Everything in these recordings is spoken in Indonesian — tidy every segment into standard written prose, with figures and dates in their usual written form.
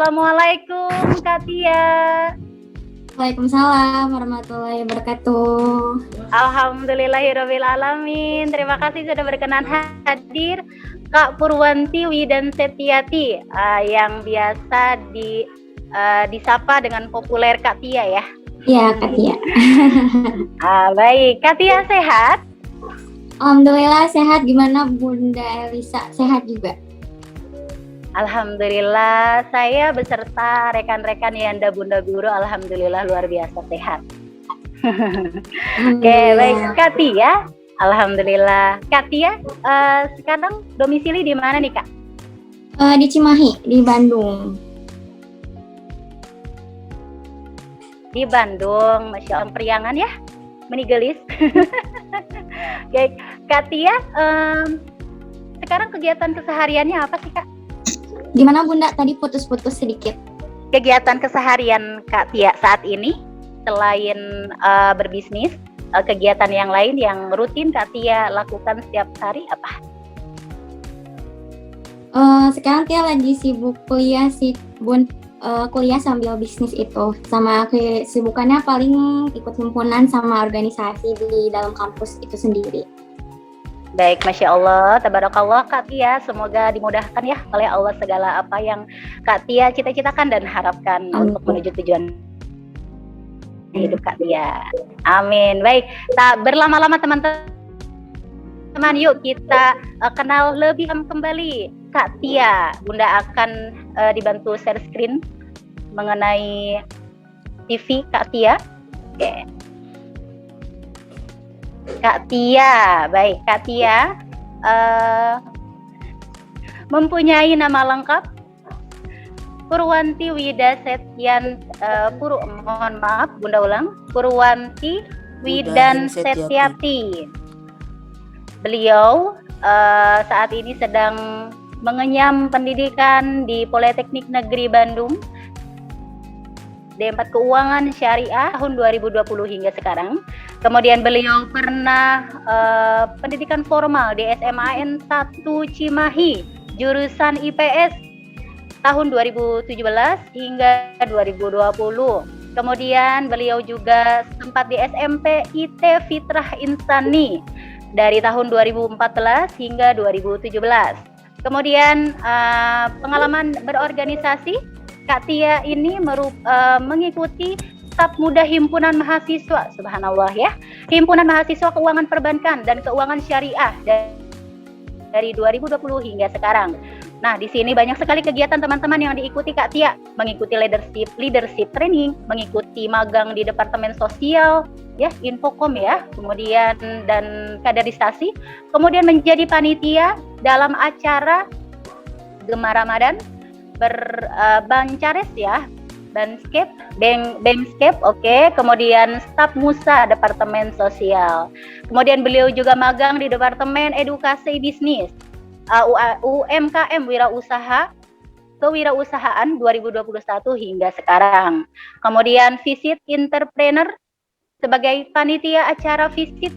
Assalamualaikum Kak Tia. Waalaikumsalam warahmatullahi wabarakatuh. Alhamdulillahirabbil alamin. Terima kasih sudah berkenan hadir Kak Purwanti Widan Setiati yang biasa disapa dengan populer Kak Tia ya. Iya, Kak Tia. Baik, Kak Tia sehat? Alhamdulillah sehat. Gimana Bunda Elisa? Sehat juga? Alhamdulillah, saya beserta rekan-rekan Yanda Bunda Guru, alhamdulillah luar biasa sehat. Oke, baik Kak Tia, alhamdulillah. Kak Tia, sekarang domisili di mana nih Kak? Di Cimahi, di Bandung. Di Bandung, Masya Allah, periangan ya, menigelis. Oke, Kak Tia, sekarang kegiatan kesehariannya apa sih Kak? Gimana Bunda? Tadi putus-putus sedikit. Kegiatan keseharian Kak Tia saat ini, selain berbisnis, kegiatan yang lain yang rutin Kak Tia lakukan setiap hari apa? Sekarang Tia lagi sibuk kuliah sih, Bun. Kuliah sambil bisnis itu. Sama kesibukannya paling ikut himpunan sama organisasi di dalam kampus itu sendiri. Baik, Masya Allah, tabarakallah Kak Tia, semoga dimudahkan ya oleh Allah segala apa yang Kak Tia cita-citakan dan harapkan untuk menuju tujuan hidup Kak Tia. Amin. Baik, tak berlama-lama teman-teman, yuk kita kenal lebih kembali Kak Tia. Bunda akan dibantu share screen mengenai TV Kak Tia. Oke. Kak Tia, baik Kak Tia mempunyai nama lengkap Purwanti Wida Setian mohon maaf Bunda ulang, Purwanti Widan Setiati. Beliau saat ini sedang mengenyam pendidikan di Politeknik Negeri Bandung D4 Keuangan Syariah tahun 2020 hingga sekarang. Kemudian beliau pernah pendidikan formal di SMAN 1 Cimahi, jurusan IPS tahun 2017 hingga 2020. Kemudian beliau juga sempat di SMP IT Fitrah Insani dari tahun 2014 hingga 2017. Kemudian pengalaman berorganisasi Kak Tia ini mengikuti staf muda himpunan mahasiswa, subhanallah ya, himpunan mahasiswa keuangan perbankan dan keuangan syariah dari 2020 hingga sekarang. Nah, di sini banyak sekali kegiatan teman-teman yang diikuti Kak Tia, mengikuti leadership training, mengikuti magang di Departemen Sosial, ya, Infokom ya, kemudian dan kaderisasi, kemudian menjadi panitia dalam acara Gemar Ramadan, Bancares ya, Bankscape, oke. Kemudian staf Musa Departemen Sosial. Kemudian beliau juga magang di Departemen Edukasi Bisnis, UMKM Kewirausahaan 2021 hingga sekarang. Kemudian visit entrepreneur sebagai panitia acara visit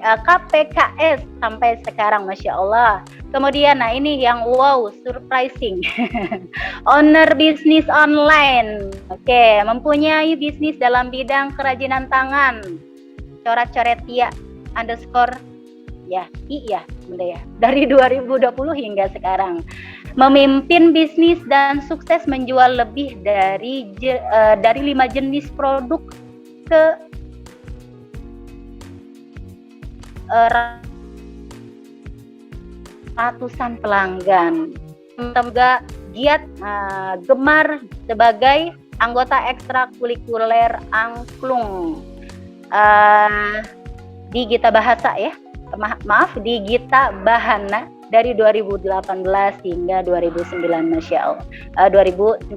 KPKS sampai sekarang, Masya Allah. Kemudian, nah ini yang wow, surprising. Owner bisnis online. Oke, mempunyai bisnis dalam bidang kerajinan tangan. Coret-coret Tia underscore ya, iya, Bunda ya. Dari 2020 hingga sekarang. Memimpin bisnis dan sukses menjual lebih dari 5 jenis produk ke ratusan pelanggan. Juga giat gemar sebagai anggota ekstrakurikuler angklung di Gita Bahasa ya, maaf di Gita Bahana dari 2018 hingga 2019, Masya Allah, 2019.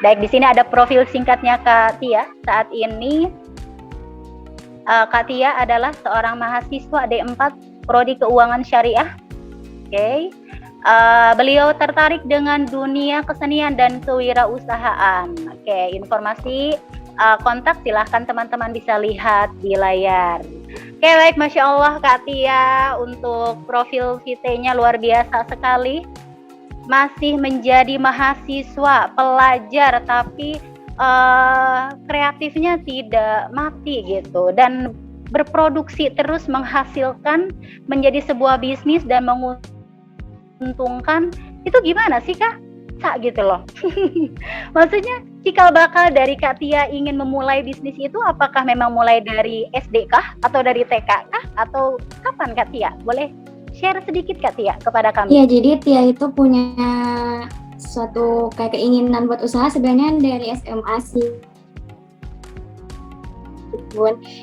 Baik, di sini ada profil singkatnya Kak Tia. Saat ini Kak Tia adalah seorang mahasiswa D4 Prodi Keuangan Syariah. Oke. Beliau tertarik dengan dunia kesenian dan kewirausahaan. Oke, informasi kontak silahkan teman-teman bisa lihat di layar. Oke, baik, Masya Allah Kak Tia, untuk profil VT-nya luar biasa sekali. masih menjadi mahasiswa, pelajar, tapi kreatifnya tidak mati gitu, dan berproduksi terus menghasilkan menjadi sebuah bisnis dan menguntungkan, itu gimana sih Kak? Gitu loh. Maksudnya cikal bakal dari Kak Tia ingin memulai bisnis itu apakah memang mulai dari SD kah atau dari TK kah atau kapan Kak Tia? Boleh share sedikit Kak Tia kepada kami? Iya, jadi Tia itu punya suatu kayak keinginan buat usaha sebenarnya dari SMA sih.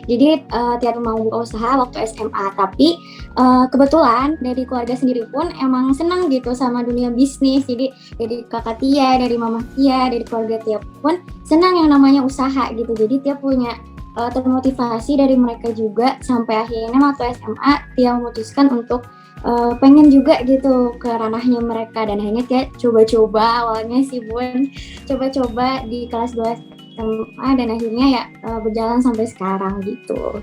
Jadi Tia mau buka usaha waktu SMA, tapi kebetulan dari keluarga sendiri pun emang senang gitu sama dunia bisnis. Jadi dari kakak Tia, dari mama Tia, dari keluarga Tia pun senang yang namanya usaha gitu. Jadi Tia punya termotivasi dari mereka juga, sampai akhirnya waktu SMA Tia memutuskan untuk pengen juga gitu ke ranahnya mereka, dan akhirnya Tia coba-coba awalnya sih Bun, coba-coba di kelas 2 SMA, dan akhirnya ya berjalan sampai sekarang gitu.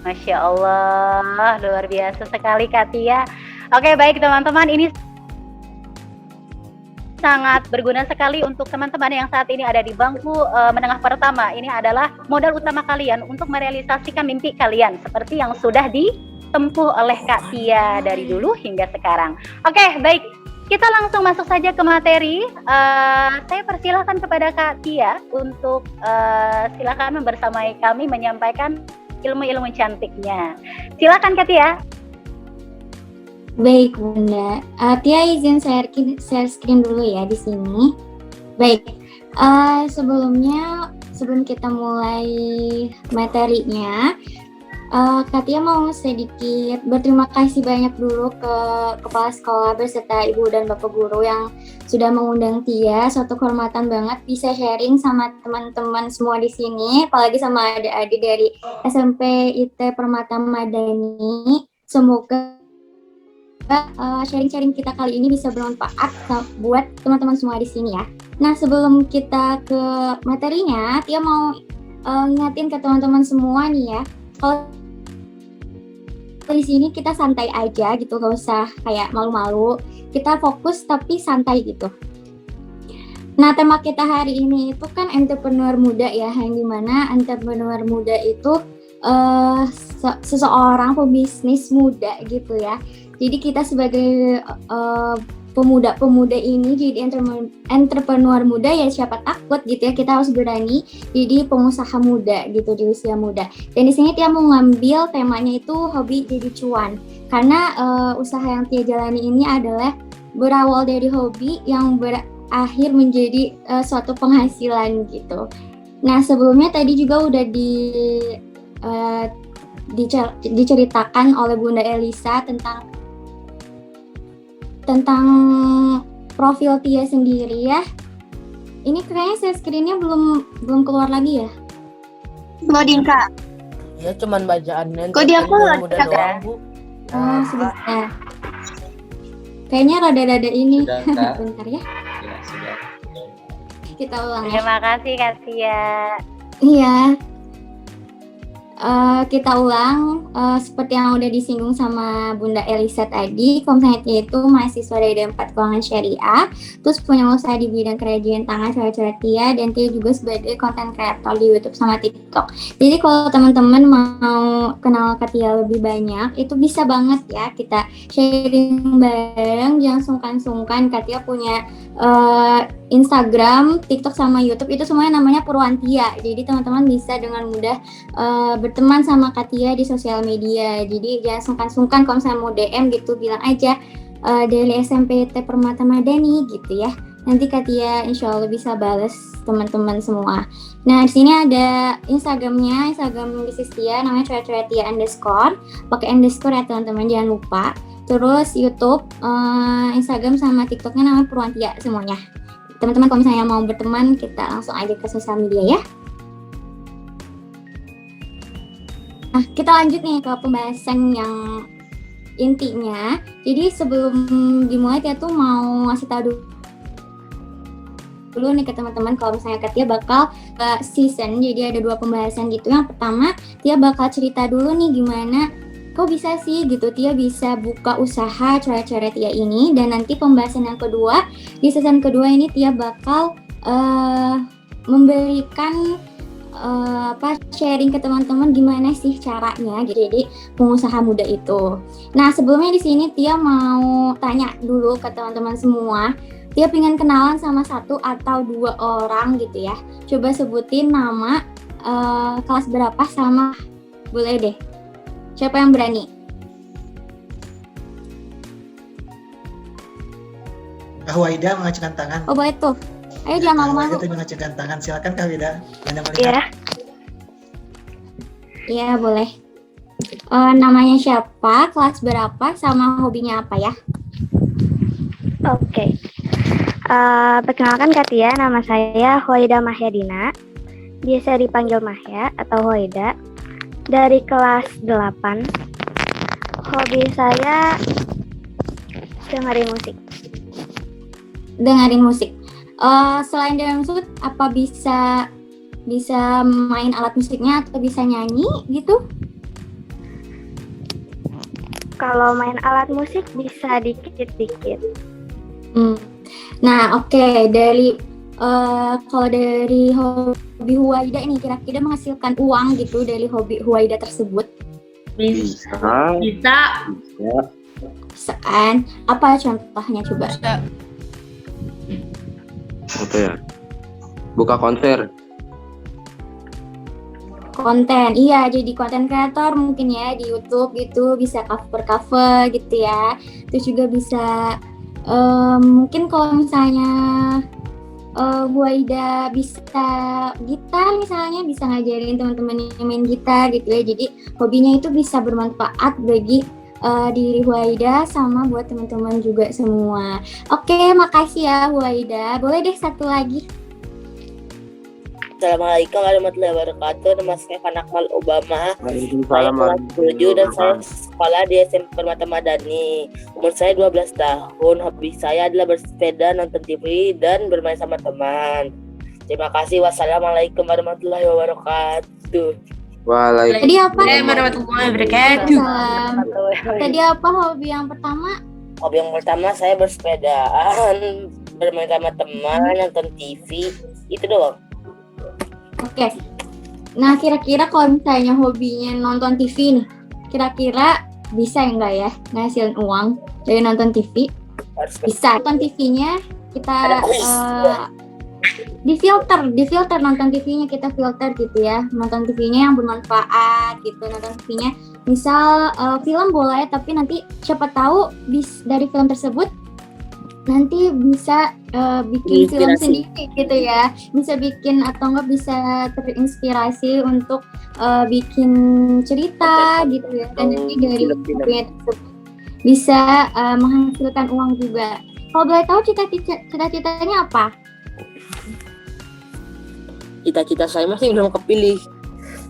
Masya Allah, luar biasa sekali Kak Tia. Oke, baik teman-teman, ini sangat berguna sekali untuk teman-teman yang saat ini ada di bangku menengah pertama. Ini adalah modal utama kalian untuk merealisasikan mimpi kalian seperti yang sudah ditempuh oleh Kak Tia dari dulu hingga sekarang. Oke, baik. Kita langsung masuk saja ke materi. Saya persilahkan kepada Kak Tia untuk silakan membersamai kami menyampaikan ilmu-ilmu cantiknya. Silakan Kak Tia. Baik Bunda, Tia izin share screen dulu ya di sini. Baik, sebelum kita mulai materinya, Kak Tia mau sedikit berterima kasih banyak dulu ke Kepala Sekolah beserta Ibu dan Bapak Guru yang sudah mengundang Tia. Suatu kehormatan banget bisa sharing sama teman-teman semua di sini, apalagi sama adik-adik dari SMP IT Permata Madani. Semoga sharing-sharing kita kali ini bisa bermanfaat buat teman-teman semua di sini ya. Nah, sebelum kita ke materinya, Tia mau ngingetin ke teman-teman semua nih ya, kalau di sini kita santai aja gitu, gak usah kayak malu-malu. Kita fokus tapi santai gitu. Nah, tema kita hari ini itu kan entrepreneur muda ya, yang dimana entrepreneur muda itu seseorang pebisnis muda gitu ya. Jadi kita sebagai pemuda-pemuda ini jadi entrepreneur muda ya, siapa takut gitu ya, kita harus berani jadi pengusaha muda gitu di usia muda. Dan di sini Tia mau ngambil temanya itu hobi jadi cuan, karena usaha yang Tia jalani ini adalah berawal dari hobi yang berakhir menjadi suatu penghasilan gitu. Nah, sebelumnya tadi juga udah diceritakan oleh Bunda Elisa tentang profil Tia sendiri ya. Ini kayaknya share screen-nya belum keluar lagi ya? Loading Kak. Ya cuman bacaannya. Kok dia keluar doang, Bu. Sebentar. Kayaknya rada-rada ini. Sudah, Bentar ya. Ya, sudah. Kita ulang ya. Terima kasih Kak Tia. Iya. Kita ulang seperti yang udah disinggung sama Bunda Elisa tadi. Kalau misalnya Tia itu mahasiswa dari D4 Keuangan Syariah, terus punya usaha di bidang kerajinan tangan coret-coret Tia, dan Tia juga sebagai content creator di YouTube sama TikTok. Jadi kalau teman-teman mau kenal Kak Tia lebih banyak, itu bisa banget ya kita sharing bareng, jangan sungkan-sungkan. Kak Tia punya Instagram, TikTok sama YouTube, itu semuanya namanya Purwantia. Jadi teman-teman bisa dengan mudah berteman sama Kak Tia di sosial media. Jadi jangan sungkan-sungkan kalau misalnya mau DM gitu, bilang aja dari SMP IT Permata Madani gitu ya. Nanti Kak Tia insya Allah bisa bales teman-teman semua. Nah, di sini ada Instagramnya, Instagram bisnis Tia namanya coret-coret Tia _ pakai underscore ya teman-teman, jangan lupa. Terus YouTube, Instagram sama TikToknya namanya Purwantia semuanya. Teman-teman kalau misalnya mau berteman, kita langsung aja ke sosial media ya. Nah, kita lanjut nih ke pembahasan yang intinya. Jadi sebelum dimulai, Tia tuh mau ngasih tahu dulu nih ke teman-teman kalau misalnya Kak Tia bakal season. Jadi ada 2 pembahasan gitu. Yang pertama, Tia bakal cerita dulu nih gimana kok bisa sih gitu Tia bisa buka usaha coret-coret Tia ini. Dan nanti pembahasan yang kedua, di season kedua ini Tia bakal memberikan sharing ke teman-teman gimana sih caranya gitu jadi pengusaha muda itu. Nah sebelumnya di sini Tia mau tanya dulu ke teman-teman semua. Tia pengen kenalan sama 1 atau 2 orang gitu ya. Coba sebutin nama, kelas berapa sama boleh deh. Siapa yang berani? Kak Waida mengajukan tangan. Oh boleh tuh. Ayo jangan malu-malu. Waida mengajukan tangan. Silakan Kak Waida. Iya. Iya boleh. Namanya siapa, kelas berapa, sama hobinya apa ya? Oke. Perkenalkan Katia, nama saya Hoida Mahyadina. Biasa dipanggil Mahya atau Hoida. Dari kelas 8. Hobi saya dengerin musik. Dengerin musik. Selain dengerin musik, apa bisa main alat musiknya atau bisa nyanyi gitu? Kalau main alat musik bisa dikit-dikit. Nah, oke. Kalau dari hobi Huwaida ini kira-kira menghasilkan uang gitu dari hobi Huwaida tersebut? Bisa. Bisaan. Apa contohnya coba? Apa ya? Buka konser. Konten, iya jadi konten kreator mungkin ya di YouTube gitu, bisa cover gitu ya. Terus juga bisa mungkin kalau misalnya Huwaida bisa gitar misalnya, bisa ngajarin teman-teman yang main gitar gitu ya. Jadi hobinya itu bisa bermanfaat bagi diri Huwaida sama buat teman-teman juga semua. Oke, makasih ya Huwaida. Boleh deh satu lagi. Assalamualaikum warahmatullahi wabarakatuh. Nama saya Fanakmal Obama. Saya kelas 7 dan saya sekolah di SMP Permata Madani. Umur saya 12 tahun. Hobi saya adalah bersepeda, nonton TV, dan bermain sama teman. Terima kasih. Wassalamualaikum warahmatullahi wabarakatuh. Tadi apa? Warahmatullahi wabarakatuh. Tadi apa hobi yang pertama? Hobi yang pertama saya bersepedaan, bermain sama teman, nonton TV. Itu doang. Oke. Nah, kira-kira kalau misalnya hobinya nonton TV nih, kira-kira bisa enggak ya ngasilin uang dari nonton TV? Bisa. Nonton TV-nya kita difilter nonton TV-nya kita filter gitu ya. Nonton TV-nya yang bermanfaat gitu. Nonton TV-nya misal film boleh, tapi nanti siapa tahu dari film tersebut nanti bisa bikin film sendiri gitu ya, bisa bikin atau enggak bisa terinspirasi untuk bikin cerita gitu ya, dan nanti dari filmnya tersebut bisa menghasilkan uang juga. Kalau boleh tahu cita-citanya apa? Cita-cita saya masih belum kepilih.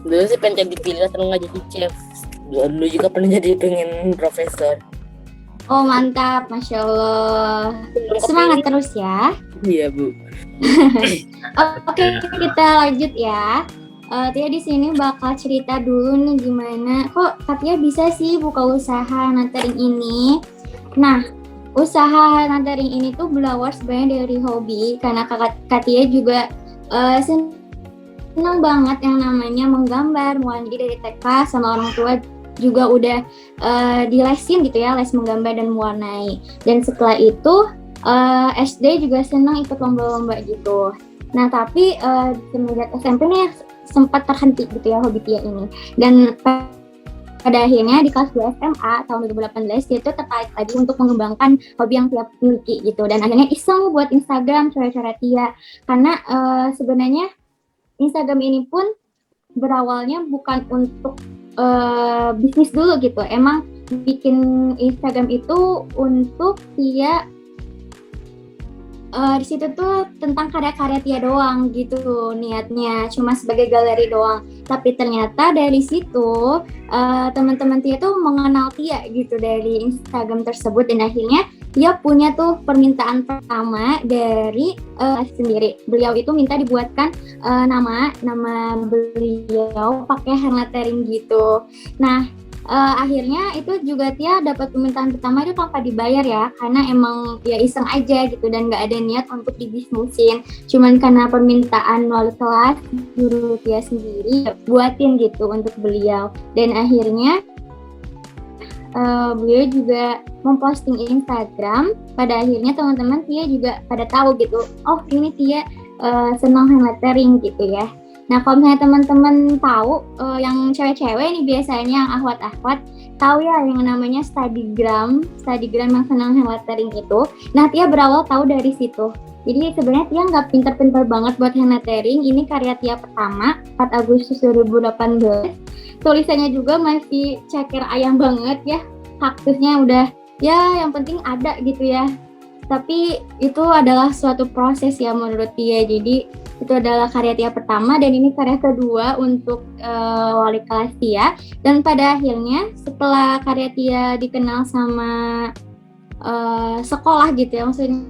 Dulu sih pengen jadi pilot atau nggak jadi chef. Dulu juga pengen profesor. Oh mantap, Masya Allah. Semangat terus ya. Iya Bu. Oke, kita lanjut ya. Tia di sini bakal cerita dulu nih gimana kok Katia bisa sih buka usaha nantering ini. Nah, usaha nantering ini tuh berawal sebenarnya dari hobi karena Katia juga senang banget yang namanya menggambar, mulai dari TK sama orang tua juga udah dilesin gitu ya, les menggambar dan mewarnai. Dan setelah itu SD juga senang ikut lomba-lomba gitu. Nah tapi semenjak SMP nih sempat terhenti gitu ya hobi Tia ini. Dan pada akhirnya di kelas 2 SMA tahun 2018 dia itu tertarik lagi untuk mengembangkan hobi yang Tia miliki gitu. Dan akhirnya iseng buat Instagram coret-coret Tia. Karena sebenarnya Instagram ini pun berawalnya bukan untuk bisnis dulu gitu. Emang bikin Instagram itu untuk Tia di situ tuh tentang karya-karya Tia doang gitu niatnya, cuma sebagai galeri doang. Tapi ternyata dari situ teman-teman Tia tuh mengenal Tia gitu dari Instagram tersebut, dan akhirnya Tia punya tuh permintaan pertama dari sendiri. Beliau itu minta dibuatkan nama beliau pakai hand lettering gitu. Nah Akhirnya itu juga Tia dapat permintaan pertama itu tanpa dibayar ya, karena emang ya iseng aja gitu dan nggak ada niat untuk dibisnisin, cuman karena permintaan wali kelas guru Tia sendiri buatin gitu untuk beliau. Dan akhirnya beliau juga memposting Instagram. Pada akhirnya teman-teman Tia juga pada tahu gitu, oh ini Tia senang hand lettering gitu ya. Nah, kalau misalnya teman-teman tahu, yang cewek-cewek nih biasanya yang akhwat-akhwat, tahu ya yang namanya studygram yang senang hand lettering itu. Nah, Tia berawal tahu dari situ. Jadi sebenarnya Tia nggak pinter-pinter banget buat hand lettering. Ini karya Tia pertama, 4 Agustus 2018. Tulisannya juga masih ceker ayam banget ya. Kaktusnya udah, ya yang penting ada gitu ya. Tapi itu adalah suatu proses ya menurut Tia. Jadi itu adalah karya Tia pertama dan ini karya kedua untuk wali kelas Tia. Dan pada akhirnya setelah karya Tia dikenal sama sekolah gitu ya, maksudnya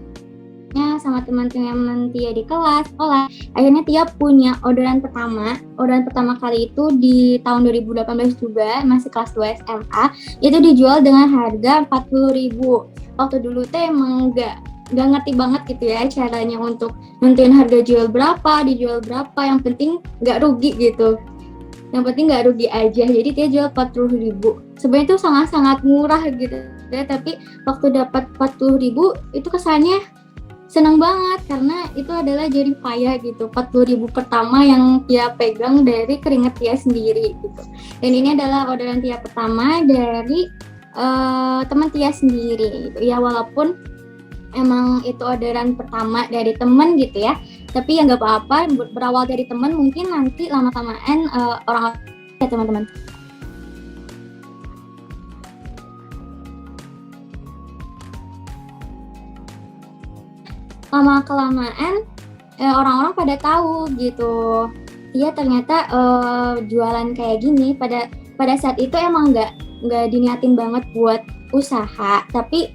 sama teman-teman Tia di kelas, sekolah, akhirnya Tia punya orderan pertama kali itu di tahun 2018 juga, masih kelas 2 SMA, itu dijual dengan harga 40.000. Waktu dulu teh emang nggak ngerti banget gitu ya caranya untuk nentuin harga jual berapa, dijual berapa, yang penting nggak rugi gitu. Yang penting nggak rugi aja, jadi dia jual 40.000. Sebenarnya itu sangat-sangat murah gitu ya, tapi waktu dapat 40.000 itu kesannya senang banget karena itu adalah jerih payah gitu. 40.000 pertama yang Tia pegang dari keringat Tia sendiri gitu. Dan ini adalah orderan Tia pertama dari teman Tia sendiri gitu. Ya walaupun emang itu orderan pertama dari teman gitu ya, tapi ya nggak apa-apa, berawal dari teman, mungkin nanti lama-lamaan orang ya teman-teman. Lama-kelamaan orang-orang pada tahu gitu, Tia ternyata jualan kayak gini. Pada saat itu emang nggak diniatin banget buat usaha, tapi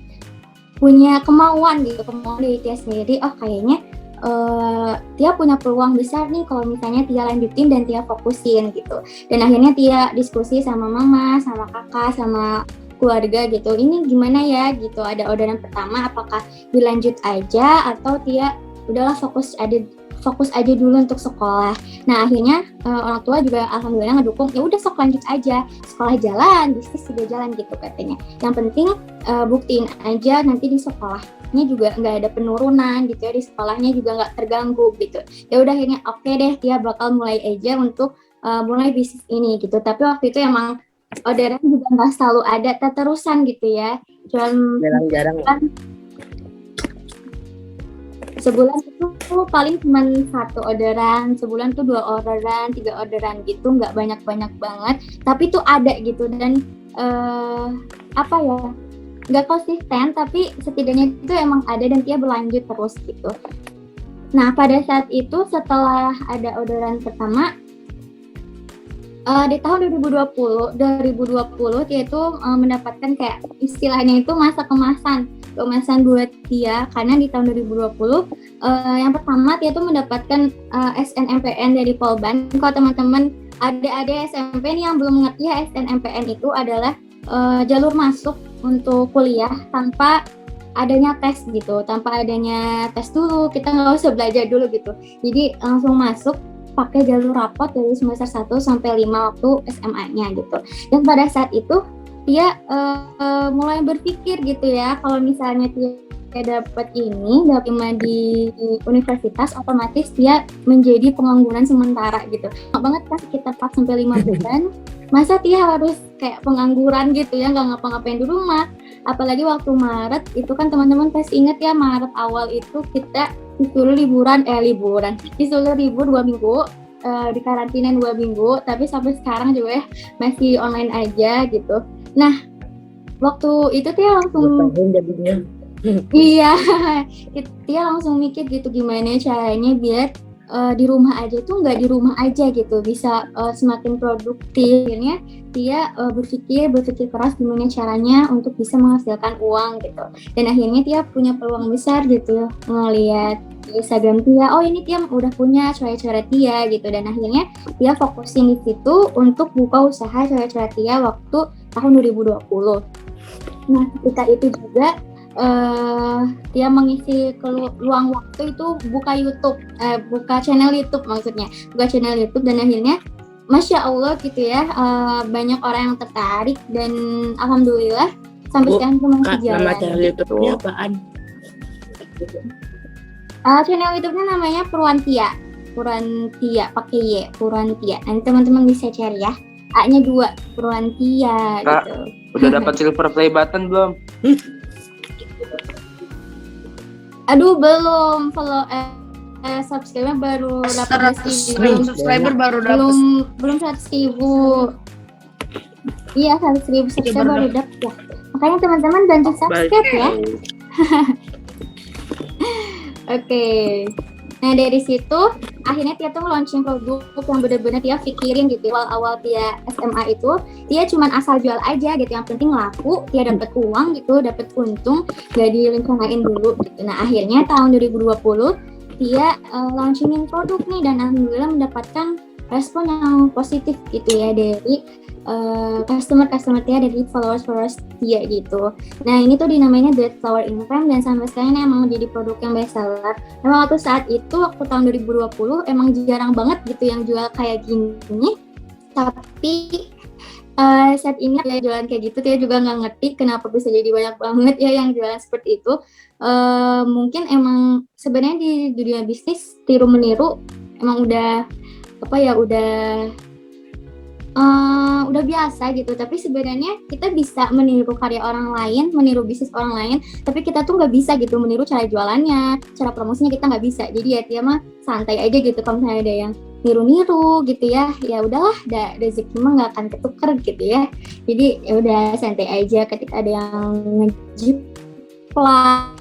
punya kemauan dari Tia sendiri. Oh kayaknya Tia punya peluang besar nih kalau misalnya Tia lanjutin dan Tia fokusin gitu. Dan akhirnya Tia diskusi sama mama, sama kakak, sama keluarga gitu. Ini gimana ya gitu, ada orderan pertama, apakah dilanjut aja atau Tia udahlah fokus aja dulu untuk sekolah. Nah akhirnya orang tua juga alhamdulillah ngedukung, ya udah sok lanjut aja, sekolah jalan, bisnis juga jalan gitu katanya. Yang penting buktiin aja nanti di sekolahnya juga nggak ada penurunan gitu ya, di sekolahnya juga nggak terganggu gitu. Ya udah akhirnya oke deh, Tia bakal mulai aja untuk mulai bisnis ini gitu. Tapi waktu itu emang orderan juga nggak selalu ada terusan gitu ya, Jarang-jarang ya. Sebulan itu paling cuma 1 orderan, sebulan tuh 2 orderan, 3 orderan gitu, nggak banyak-banyak banget, tapi tuh ada gitu. Dan nggak konsisten, tapi setidaknya itu emang ada dan Tia berlanjut terus gitu. Nah pada saat itu setelah ada orderan pertama, di tahun 2020 Tia itu mendapatkan kayak istilahnya itu masa kemasan buat Tia, karena di tahun 2020 yang pertama Tia tuh mendapatkan SNMPN dari Polban. Kalau teman-teman ada SMP nih yang belum ngerti ya, SNMPN itu adalah jalur masuk untuk kuliah tanpa adanya tes gitu, tanpa adanya tes dulu, kita nggak usah belajar dulu gitu, jadi langsung masuk pakai jalur rapot dari semester 1 sampai 5 waktu SMA-nya gitu. Dan pada saat itu Tia mulai berpikir gitu ya, kalau misalnya Tia dapat di universitas, otomatis Tia menjadi pengangguran sementara gitu. Banget kan sekitar 4 sampai 5 bulan. Masa Tia harus kayak pengangguran gitu ya, nggak ngapa-ngapain di rumah. Apalagi waktu Maret itu kan teman-teman pasti inget ya, Maret awal itu kita disuruh disuruh libur 2 minggu, di karantina 2 minggu, tapi sampai sekarang juga ya masih online aja gitu. Nah waktu itu Tia langsung iya Tia langsung mikir gitu, gimana caranya biar di rumah aja tuh nggak di rumah aja gitu, bisa semakin produktif. Akhirnya Tia berpikir keras gimana caranya untuk bisa menghasilkan uang gitu. Dan akhirnya Tia punya peluang besar gitu, ngeliat di Instagram Tia, oh ini Tia udah punya coret-coret Tia gitu. Dan akhirnya Tia fokusin di situ untuk buka usaha coret-coret Tia waktu tahun 2020. Nah, ketika itu juga dia mengisi luang waktu itu buka YouTube, buka channel YouTube maksudnya, buka channel YouTube dan akhirnya Masya Allah gitu ya, banyak orang yang tertarik dan alhamdulillah sampai sekarang itu masih jalan. Nama channel YouTube-nya apaan? Channel YouTube-nya namanya Purwantia pakai Y, Purwantia. Nanti teman-teman bisa cari ya. A-nya 2, Purwantia Kak, gitu. udah dapat silver play button belum? Aduh belum, follow subscribe-nya baru 100.000 subscriber baru dapat. Belum 100.000. Iya, 100.000 subscriber baru dapat ya. Makanya teman-teman bantu subscribe ya. Oke. Nah dari situ akhirnya Tia tuh launching produk yang benar-benar Tia pikirin gitu. Awal Tia SMA itu Tia cuman asal jual aja gitu. Yang penting laku, Tia dapat uang gitu, dapat untung, gak direncanain dulu gitu. Nah akhirnya tahun 2020 Tia launchingin produk nih dan alhamdulillah mendapatkan respon yang positif gitu ya dari customer Tia, dari followers Tia gitu. Nah ini tuh dinamainya Dead Flower in Frame dan sampai sekarang ini emang jadi produk yang best seller. Emang waktu saat itu waktu tahun 2020 emang jarang banget gitu yang jual kayak gini. Tapi saat ini ya jualan kayak gitu Tia juga nggak ngerti kenapa bisa jadi banyak banget ya yang jualan seperti itu. Mungkin emang sebenarnya di dunia bisnis tiru meniru emang udah udah biasa gitu, tapi sebenarnya kita bisa meniru karya orang lain, meniru bisnis orang lain, tapi kita tuh nggak bisa gitu meniru cara jualannya, cara promosinya kita nggak bisa. Jadi ya Tia mah santai aja gitu, kalau misalnya ada yang niru-niru gitu ya udahlah, rezeki mah nggak akan ketuker gitu ya. Jadi ya udah santai aja ketika ada yang ngejiplak,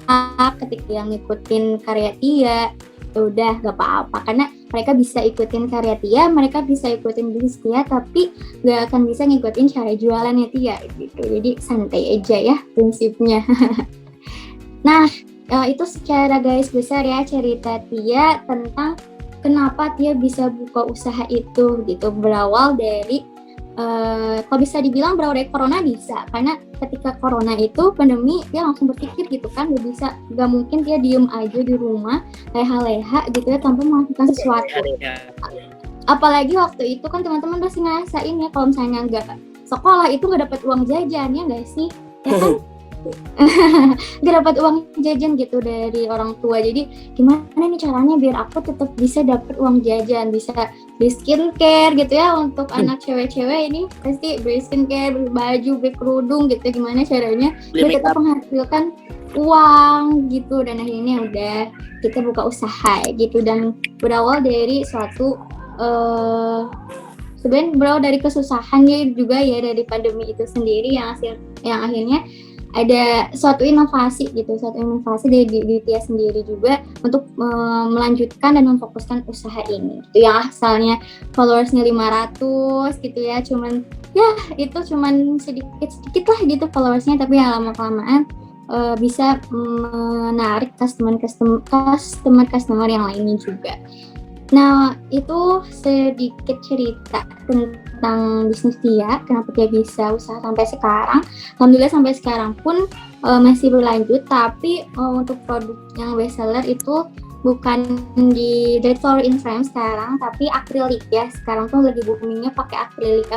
ketika yang ngikutin karya Tia, ya udah gak apa-apa karena mereka bisa ikutin karya Tia, mereka bisa ikutin bisnis Tia, tapi gak akan bisa ngikutin cara jualannya Tia gitu. Jadi santai aja ya prinsipnya. Nah itu secara garis besar ya cerita Tia tentang kenapa Tia bisa buka usaha itu gitu. Berawal dari kalau bisa dibilang berawal dari corona bisa, karena ketika corona itu pandemi dia langsung berpikir gitu kan, gak mungkin dia diem aja di rumah leha-leha gitu ya tanpa melakukan sesuatu. Apalagi waktu itu kan teman-teman pasti ngerasain ya kalau misalnya nggak sekolah itu nggak dapat uang jajan ya nggak sih, ya kan? Gak dapat uang jajan gitu dari orang tua. Jadi gimana nih caranya biar aku tetap bisa dapat uang jajan, bisa beli skincare gitu ya untuk anak cewek-cewek ini pasti beli skincare, beli baju, beli kerudung gitu. Gimana caranya biar tetap menghasilkan uang gitu. Dan akhirnya udah kita buka usaha gitu, dan berawal dari suatu sebenarnya berawal dari kesusahan juga ya, dari pandemi itu sendiri yang akhirnya ada suatu inovasi dari Tia sendiri juga untuk melanjutkan dan memfokuskan usaha ini gitu, yang asalnya followersnya 500 gitu ya, cuman sedikit lah gitu followersnya, tapi yang lama-kelamaan bisa menarik customer yang lainnya juga. Nah, itu sedikit cerita tentang bisnis Tia, kenapa Tia bisa usaha sampai sekarang. Alhamdulillah sampai sekarang pun masih berlanjut, tapi untuk produk yang best seller itu bukan di Dead Flower in Frame sekarang, tapi akrilik ya. Sekarang tuh lagi boomingnya pakai akrilik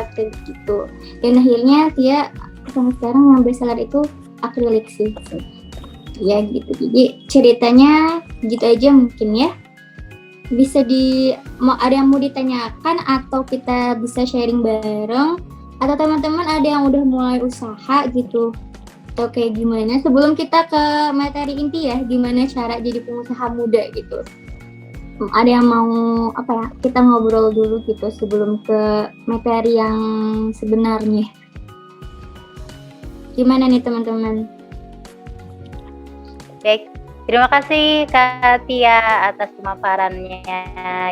gitu. Dan akhirnya Tia sampai sekarang yang best seller itu akrilik sih. Ya gitu. Jadi ceritanya gitu aja mungkin ya. Bisa ada yang mau ditanyakan atau kita bisa sharing bareng, atau teman-teman ada yang udah mulai usaha gitu atau kayak gimana, sebelum kita ke materi inti ya, gimana cara jadi pengusaha muda gitu. Ada yang mau kita ngobrol dulu gitu sebelum ke materi yang sebenarnya. Gimana nih teman-teman? Baik, terima kasih Kak Tia atas pemaparannya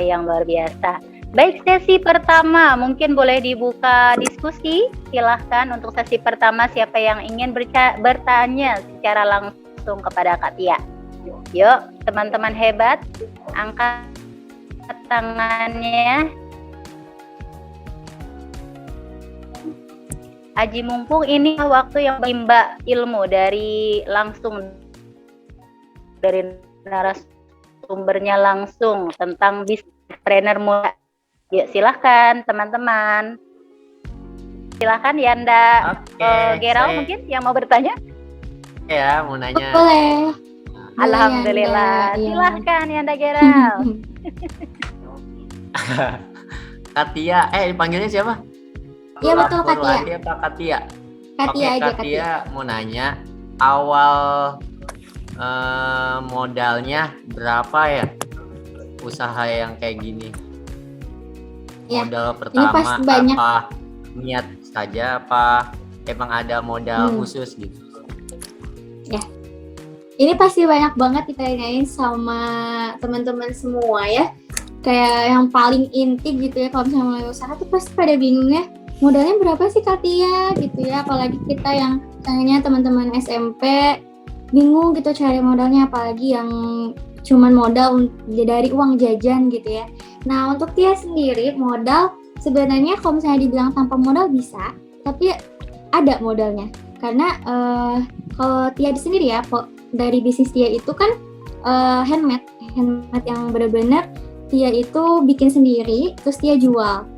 yang luar biasa. Baik, sesi pertama mungkin boleh dibuka diskusi. Silahkan untuk sesi pertama siapa yang ingin bertanya secara langsung kepada Kak Tia. Yuk, teman-teman hebat, angkat tangannya. Aji mumpung ini waktu yang menimba ilmu dari narasumbernya langsung tentang bisnis trainer muda. Yuk silahkan teman-teman. Silahkan Yanda, Gerald mungkin yang mau bertanya? Ya, mau nanya. Boleh. Alhamdulillah. Yanda, Silahkan Yanda Gerald. Katia, dipanggilnya siapa? Iya betul Katia. Purwati apa Katia? Katia aja Katia. Katia mau nanya, awal modalnya berapa ya? Usaha yang kayak gini. Ya, Modal ini pertama pasti banyak. apa? Niat saja apa? Emang ada modal khusus gitu? Ya, ini pasti banyak banget ditanyain sama teman-teman semua ya. Kayak yang paling inti gitu ya, kalau misalnya mulai usaha tuh pasti pada bingungnya modalnya berapa sih Katia gitu ya. Apalagi kita yang misalnya teman-teman SMP bingung gitu cari modalnya, apalagi yang cuman modal dari uang jajan gitu ya. Nah untuk Tia sendiri modal sebenarnya kalau misalnya dibilang tanpa modal bisa, tapi ada modalnya. Karena kalau Tia sendiri ya, dari bisnis Tia itu kan handmade yang benar-benar Tia itu bikin sendiri, terus Tia jual.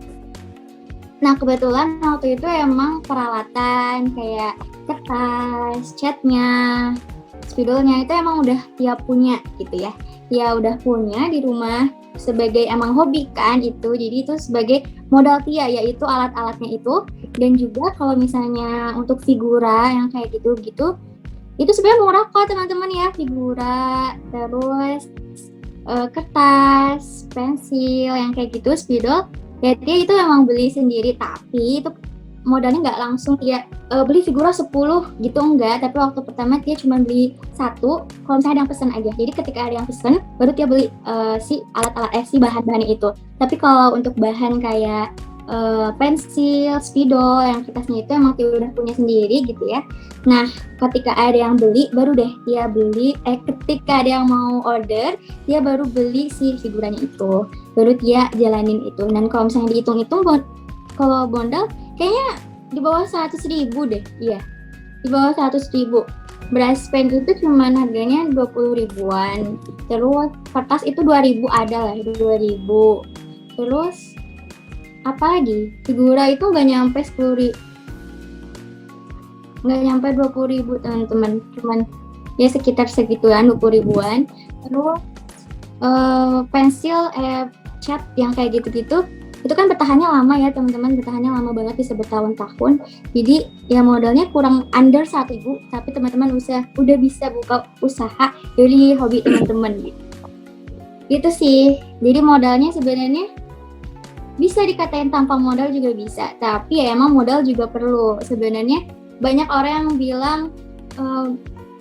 Nah kebetulan waktu itu emang peralatan kayak kertas, catnya, spidolnya itu emang udah Tia punya gitu ya. Tia udah punya di rumah sebagai emang hobi kan itu, jadi itu sebagai modal Tia, yaitu alat-alatnya itu. Dan juga kalau misalnya untuk figura yang kayak gitu-gitu, itu sebenarnya murah kok teman-teman ya, figura, terus kertas, pensil yang kayak gitu, spidol. Ya Tia itu emang beli sendiri, tapi itu modalnya nggak langsung Tia beli figura 10 gitu, enggak. Tapi waktu pertama Tia cuma beli 1, kalau misalnya ada yang pesen aja. Jadi ketika ada yang pesen, baru Tia beli si bahan-bahannya itu. Tapi kalau untuk bahan kayak pensil, spidol, yang kertasnya itu emang Tia udah punya sendiri gitu ya. Nah ketika ada yang beli, baru deh Tia beli, ketika ada yang mau order, Tia baru beli si figuranya itu, baru Tia jalanin itu. Dan kalau misalnya dihitung-hitung, kalau modal kayaknya di bawah 100.000 deh, iya, di bawah 100.000. Brush pen itu cuman harganya 20 ribuan, terus kertas itu 2.000 ada lah, 2.000. Terus apa lagi, figura itu nggak nyampe 10.000, nggak nyampe 20.000 teman-teman, cuman ya sekitar segituan, 20 ribuan. Terus pensil, cat yang kayak gitu-gitu, itu kan bertahannya lama ya teman-teman, bertahannya lama banget, bisa bertahun-tahun. Jadi ya modalnya kurang under 1.000, tapi teman-teman udah bisa buka usaha dari hobi teman-teman gitu sih. Jadi modalnya sebenarnya bisa dikatain tanpa modal juga bisa, tapi ya emang modal juga perlu. Sebenarnya banyak orang yang bilang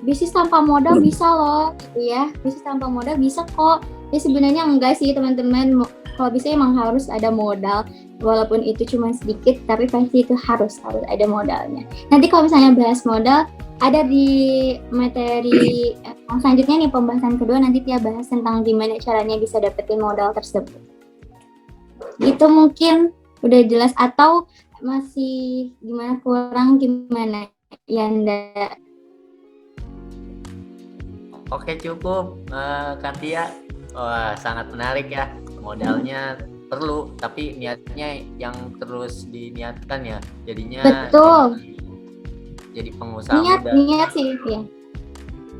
bisnis tanpa modal bisa loh gitu ya, bisnis tanpa modal bisa kok. Ya sebenarnya enggak sih teman-teman, kalau bisa emang harus ada modal, walaupun itu cuma sedikit, tapi pasti itu harus ada modalnya. Nanti kalau misalnya bahas modal, ada di materi selanjutnya nih, pembahasan kedua, nanti Tia bahas tentang gimana caranya bisa dapetin modal tersebut. Gitu mungkin udah jelas, atau masih gimana, kurang gimana Yanda? Oke cukup, Katia. Wah sangat menarik ya. Modalnya perlu, tapi niatnya yang terus diniatkan ya. Jadinya betul. Jadi pengusaha Niat sih ya.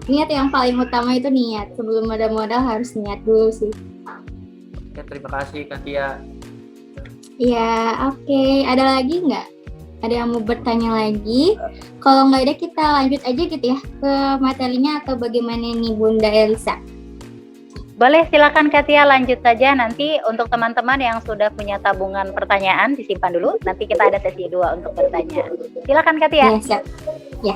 Niat yang paling utama itu niat. Sebelum ada modal harus niat dulu sih. Oke, terima kasih Katia. Ya, oke. Ada lagi nggak? Ada yang mau bertanya lagi? Kalau nggak ada, kita lanjut aja gitu ya ke materinya, atau bagaimana nih Bunda Elisa? Boleh, silakan Katia, lanjut saja. Nanti untuk teman-teman yang sudah punya tabungan pertanyaan disimpan dulu. Nanti kita ada sesi 2 untuk bertanya. Silakan Katia. Ya, siap. Ya.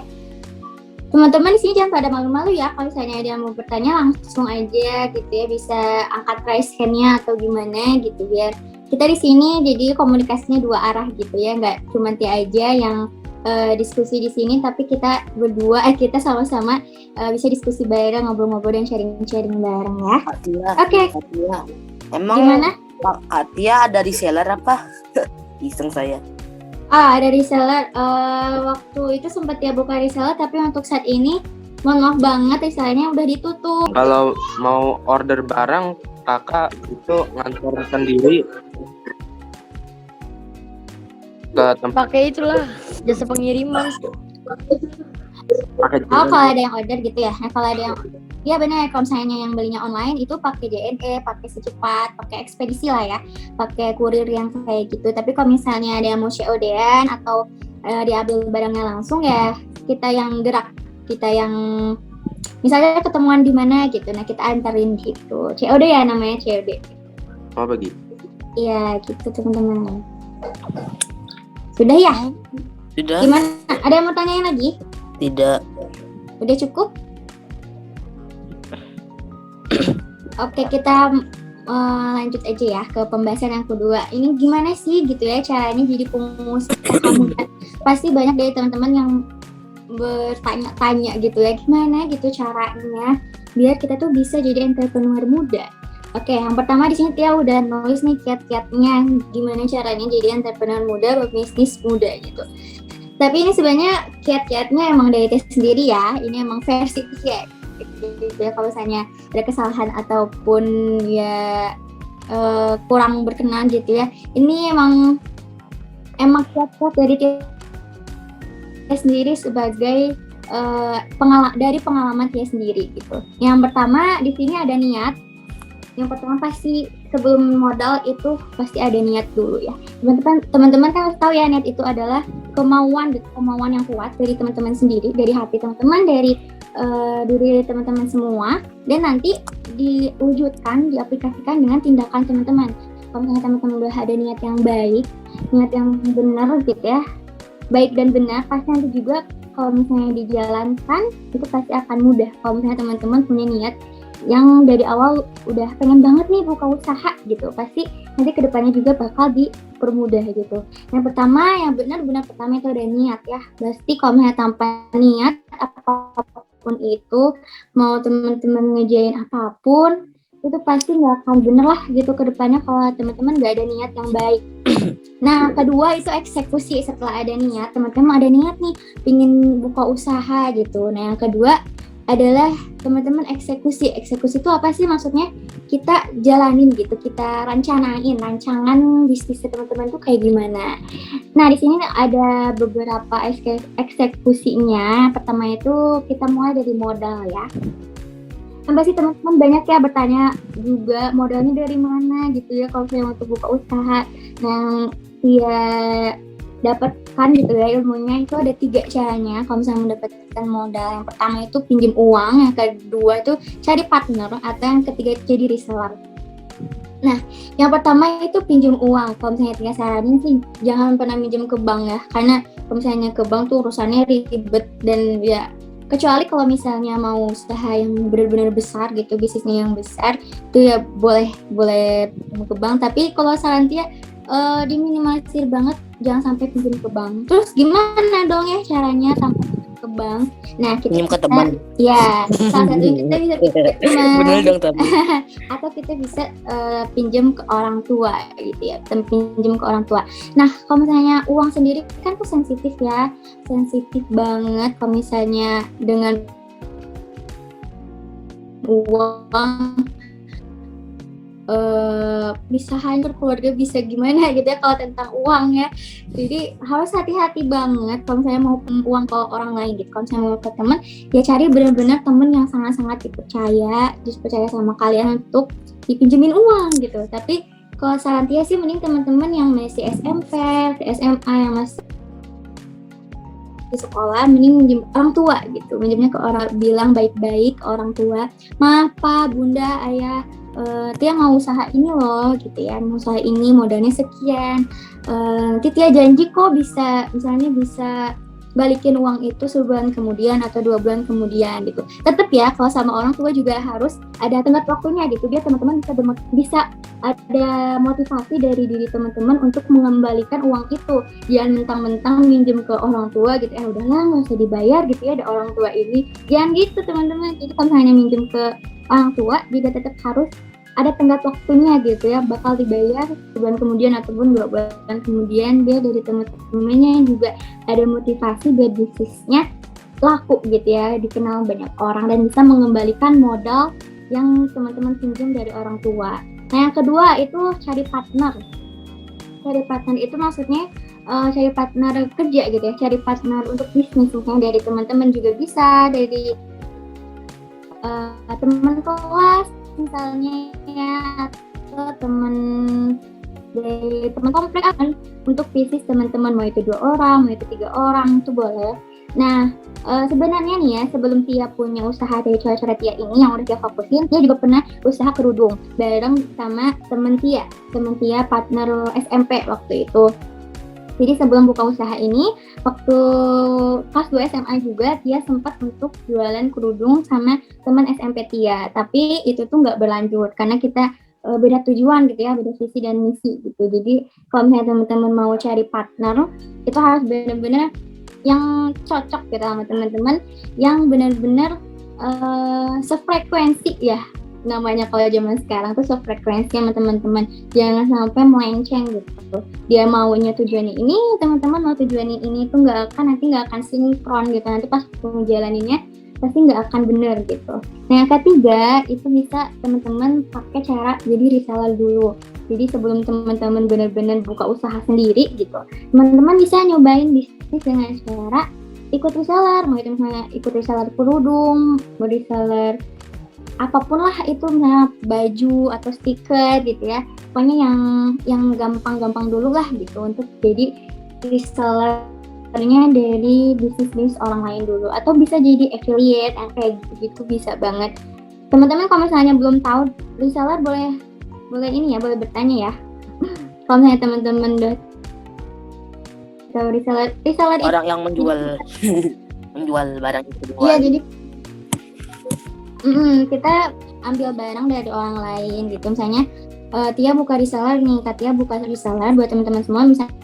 Teman-teman di sini jangan pada malu-malu ya. Kalau misalnya ada yang mau bertanya, langsung aja gitu ya. Bisa angkat raise hand-nya atau gimana gitu, biar kita di sini jadi komunikasinya 2 arah gitu ya. Nggak cuma Tia aja yang diskusi di sini, tapi kita berdua, kita sama-sama bisa diskusi bareng, ngobrol-ngobrol dan sharing-sharing bareng ya. Oke. Emang gimana? Katia ada reseller apa? Iseng saya. Ada reseller. Waktu itu sempat ya buka reseller, tapi untuk saat ini mohon maaf banget resellernya udah ditutup. Kalau mau order barang, kakak itu ngantor sendiri ke tempat. Pakai itulah jasa pengiriman. Pakai Oh, kalau ada yang order gitu ya. Nah, kalau ada yang ya benar, kalau misalnya yang belinya online itu pakai JNE, pakai Secepat, pakai ekspedisi lah ya, pakai kurir yang kayak gitu. Tapi kalau misalnya ada yang mau COD-an atau diambil barangnya langsung ya kita yang gerak, kita yang misalnya ketemuan di mana gitu, nah kita anterin gitu. COD ya namanya COD. Oh begitu. Iya gitu teman-teman. Sudah ya? Sudah? Gimana? Ada yang mau tanyain lagi? Tidak. Udah cukup? Oke, kita lanjut aja ya ke pembahasan yang kedua. Ini gimana sih gitu ya caranya jadi pengusaha muda? Pasti banyak dari teman-teman yang bertanya-tanya gitu ya, gimana gitu caranya biar kita tuh bisa jadi entrepreneur muda. Oke, yang pertama di sini Tia udah nulis nih kiat-kiatnya gimana caranya jadi entrepreneur muda, berbisnis muda gitu. Tapi ini sebenarnya kiat-kiatnya emang dari Tia sendiri ya. Ini emang versi Tia. Gitu ya, kalau misalnya ada kesalahan ataupun ya kurang berkenan gitu ya. Ini emang kiat-kiat dari Tia sendiri sebagai dari pengalaman Tia sendiri gitu. Yang pertama di sini ada niat. Yang pertama pasti sebelum modal itu pasti ada niat dulu ya. Teman-teman kan harus tahu ya, niat itu adalah kemauan yang kuat dari teman-teman sendiri, dari hati teman-teman, dari diri teman-teman semua, dan nanti diwujudkan, diaplikasikan dengan tindakan teman-teman. Kalau misalnya teman-teman udah ada niat yang baik, niat yang benar gitu ya, baik dan benar, pasti nanti juga kalau misalnya dijalankan itu pasti akan mudah. Kalau misalnya teman-teman punya niat yang dari awal udah pengen banget nih buka usaha gitu, pasti nanti kedepannya juga bakal dipermudah gitu. Yang pertama, yang benar-benar pertama itu ada niat ya. Pasti kalau misalnya tanpa niat apapun itu, mau teman-teman ngejain apapun, itu pasti nggak akan bener lah gitu kedepannya kalau teman-teman nggak ada niat yang baik. Nah, kedua itu eksekusi. Setelah ada niat, teman-teman ada niat nih pingin buka usaha gitu. Nah, yang kedua adalah teman-teman eksekusi. Eksekusi itu apa sih maksudnya? Kita jalanin gitu, kita rancangan bisnis teman-teman tuh kayak gimana. Nah, di sini ada beberapa eksekusinya. Pertama itu kita mulai dari modal ya. Kan pasti teman-teman banyak ya bertanya juga modalnya dari mana gitu ya kalau saya untuk buka usaha. Yang dia dapatkan gitu ya ilmunya itu ada 3 caranya kalau misalnya mendapatkan modal. Yang pertama itu pinjam uang, yang kedua itu cari partner, atau yang ketiga jadi reseller. Nah, yang pertama itu pinjam uang. Kalau misalnya Tia saranin sih jangan pernah minjem ke bank ya, karena kalau misalnya ke bank tuh urusannya ribet, dan ya kecuali kalau misalnya mau usaha yang benar-benar besar gitu, bisnisnya yang besar, itu ya boleh ke bank. Tapi kalau saran Tia diminimalisir banget, jangan sampai pinjam ke bank. Terus gimana dong ya caranya tanpa ke bank? Nah, kita Pinjam ke teman. Ya, salah satunya kita bisa pinjam ke teman. Bener dong tadi. Atau kita bisa pinjam ke orang tua gitu ya, pinjam ke orang tua. Nah, kalau misalnya uang sendiri kan tuh sensitif ya, sensitif banget. Kalau misalnya dengan uang bisa hancur keluarga, bisa gimana gitu ya kalau tentang uang ya. Jadi harus hati-hati banget kalau misalnya mau uang ke orang lain gitu. Kalau misalnya mau ke teman, ya cari benar-benar teman yang sangat-sangat dipercaya sama kalian untuk dipinjemin uang gitu. Tapi kalau saran Tia sih mending teman-teman yang masih SMP, SMA, yang masih di sekolah, mending minjem orang tua gitu. Minjemnya ke orang, bilang baik-baik ke orang tua, maaf Pak, Bunda, Ayah, Tia mau usaha ini loh gitu ya, mau usaha ini modalnya sekian, nanti Tia janji kok bisa, misalnya bisa balikin uang itu sebulan kemudian atau 2 bulan kemudian gitu. Tetap ya kalau sama orang tua juga harus ada tenggat waktunya gitu, biar teman-teman bisa ada motivasi dari diri teman-teman untuk mengembalikan uang itu. Jangan mentang-mentang minjem ke orang tua gitu, udahlah nggak usah dibayar gitu ya, ada orang tua ini. Jangan gitu teman-teman. Jadi kalau misalnya minjem ke orang tua juga tetap harus ada tenggat waktunya gitu ya, bakal dibayar sebulan kemudian ataupun 2 bulan kemudian. Dia dari teman-temannya juga ada motivasi biar bisnisnya laku gitu ya, dikenal banyak orang dan bisa mengembalikan modal yang teman-teman pinjam dari orang tua. Nah yang kedua itu cari partner. Cari partner itu maksudnya cari partner kerja gitu ya, cari partner untuk bisnis, misalnya dari teman-teman juga bisa, dari teman kelas misalnya ya, atau dari teman komplek kan, untuk bisnis teman-teman, mau itu 2 orang, mau itu 3 orang, itu boleh. Nah sebenarnya nih ya, sebelum Tia punya usaha dari coret-coret Tia ini yang udah Tia fokusin, Tia juga pernah usaha kerudung bareng sama temen Tia partner SMP waktu itu. Jadi sebelum buka usaha ini, waktu kelas 2 SMA juga, Tia sempat untuk jualan kerudung sama teman SMP Tia. Tapi itu tuh nggak berlanjut, karena kita beda tujuan gitu ya, beda visi dan misi gitu. Jadi kalau misalnya teman-teman mau cari partner, itu harus benar-benar yang cocok gitu sama teman-teman, yang benar-benar sefrekuensi ya, namanya kalau zaman sekarang tuh sefrekuensi sama teman-teman. Jangan sampai melenceng gitu. Dia maunya tujuannya ini, teman-teman mau tujuannya ini, tuh nanti nggak akan sinkron gitu. Nanti pas ngejalaninnya pasti nggak akan bener gitu. Nah yang ketiga itu bisa teman-teman pakai cara jadi reseller dulu. Jadi sebelum teman-teman benar-benar buka usaha sendiri gitu, teman-teman bisa nyobain bisnis dengan cara ikut reseller. Mau itu misalnya ikut reseller kerudung, mau reseller apapun lah itu, misalnya baju atau stiker gitu ya. Pokoknya yang gampang-gampang dulu lah gitu untuk jadi resellernya dari bisnis orang lain dulu, atau bisa jadi affiliate yang kayak gitu bisa banget. Teman-teman kalau misalnya belum tahu reseller, boleh ini ya, boleh bertanya ya. Kalau misalnya teman-teman udah tahu reseller Orang yang menjual menjual barang itu. Iya, jadi kita ambil barang dari orang lain gitu. Misalnya Tia buka reseller nih, Tia buka reseller buat teman-teman semua, misalnya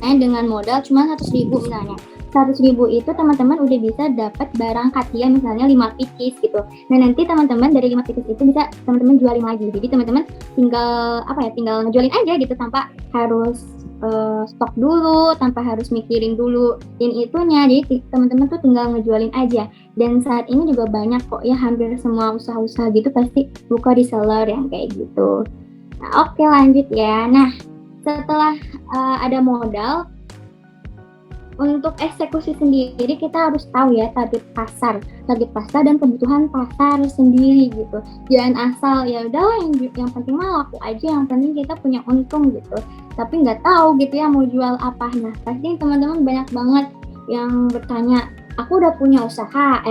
dengan modal cuma 100.000 misalnya. 100.000 itu teman-teman udah bisa dapat barang Katia misalnya 5 pieces gitu. Nah nanti teman-teman dari 5 pieces itu bisa teman-teman jualin lagi. Jadi teman-teman tinggal ngejualin aja gitu, tanpa harus stok dulu, tanpa harus mikirin dulu itunya. Jadi teman-teman tuh tinggal ngejualin aja. Dan saat ini juga banyak kok ya, hampir semua usaha-usaha gitu pasti buka reseller yang kayak gitu. Nah oke, lanjut ya. Nah setelah ada modal, untuk eksekusi sendiri kita harus tahu ya target pasar dan kebutuhan pasar sendiri gitu. Jangan asal ya udahlah yang penting mah laku aja, yang penting kita punya untung gitu. Tapi nggak tahu gitu ya mau jual apa. Nah pasti teman-teman banyak banget yang bertanya, aku udah punya usaha,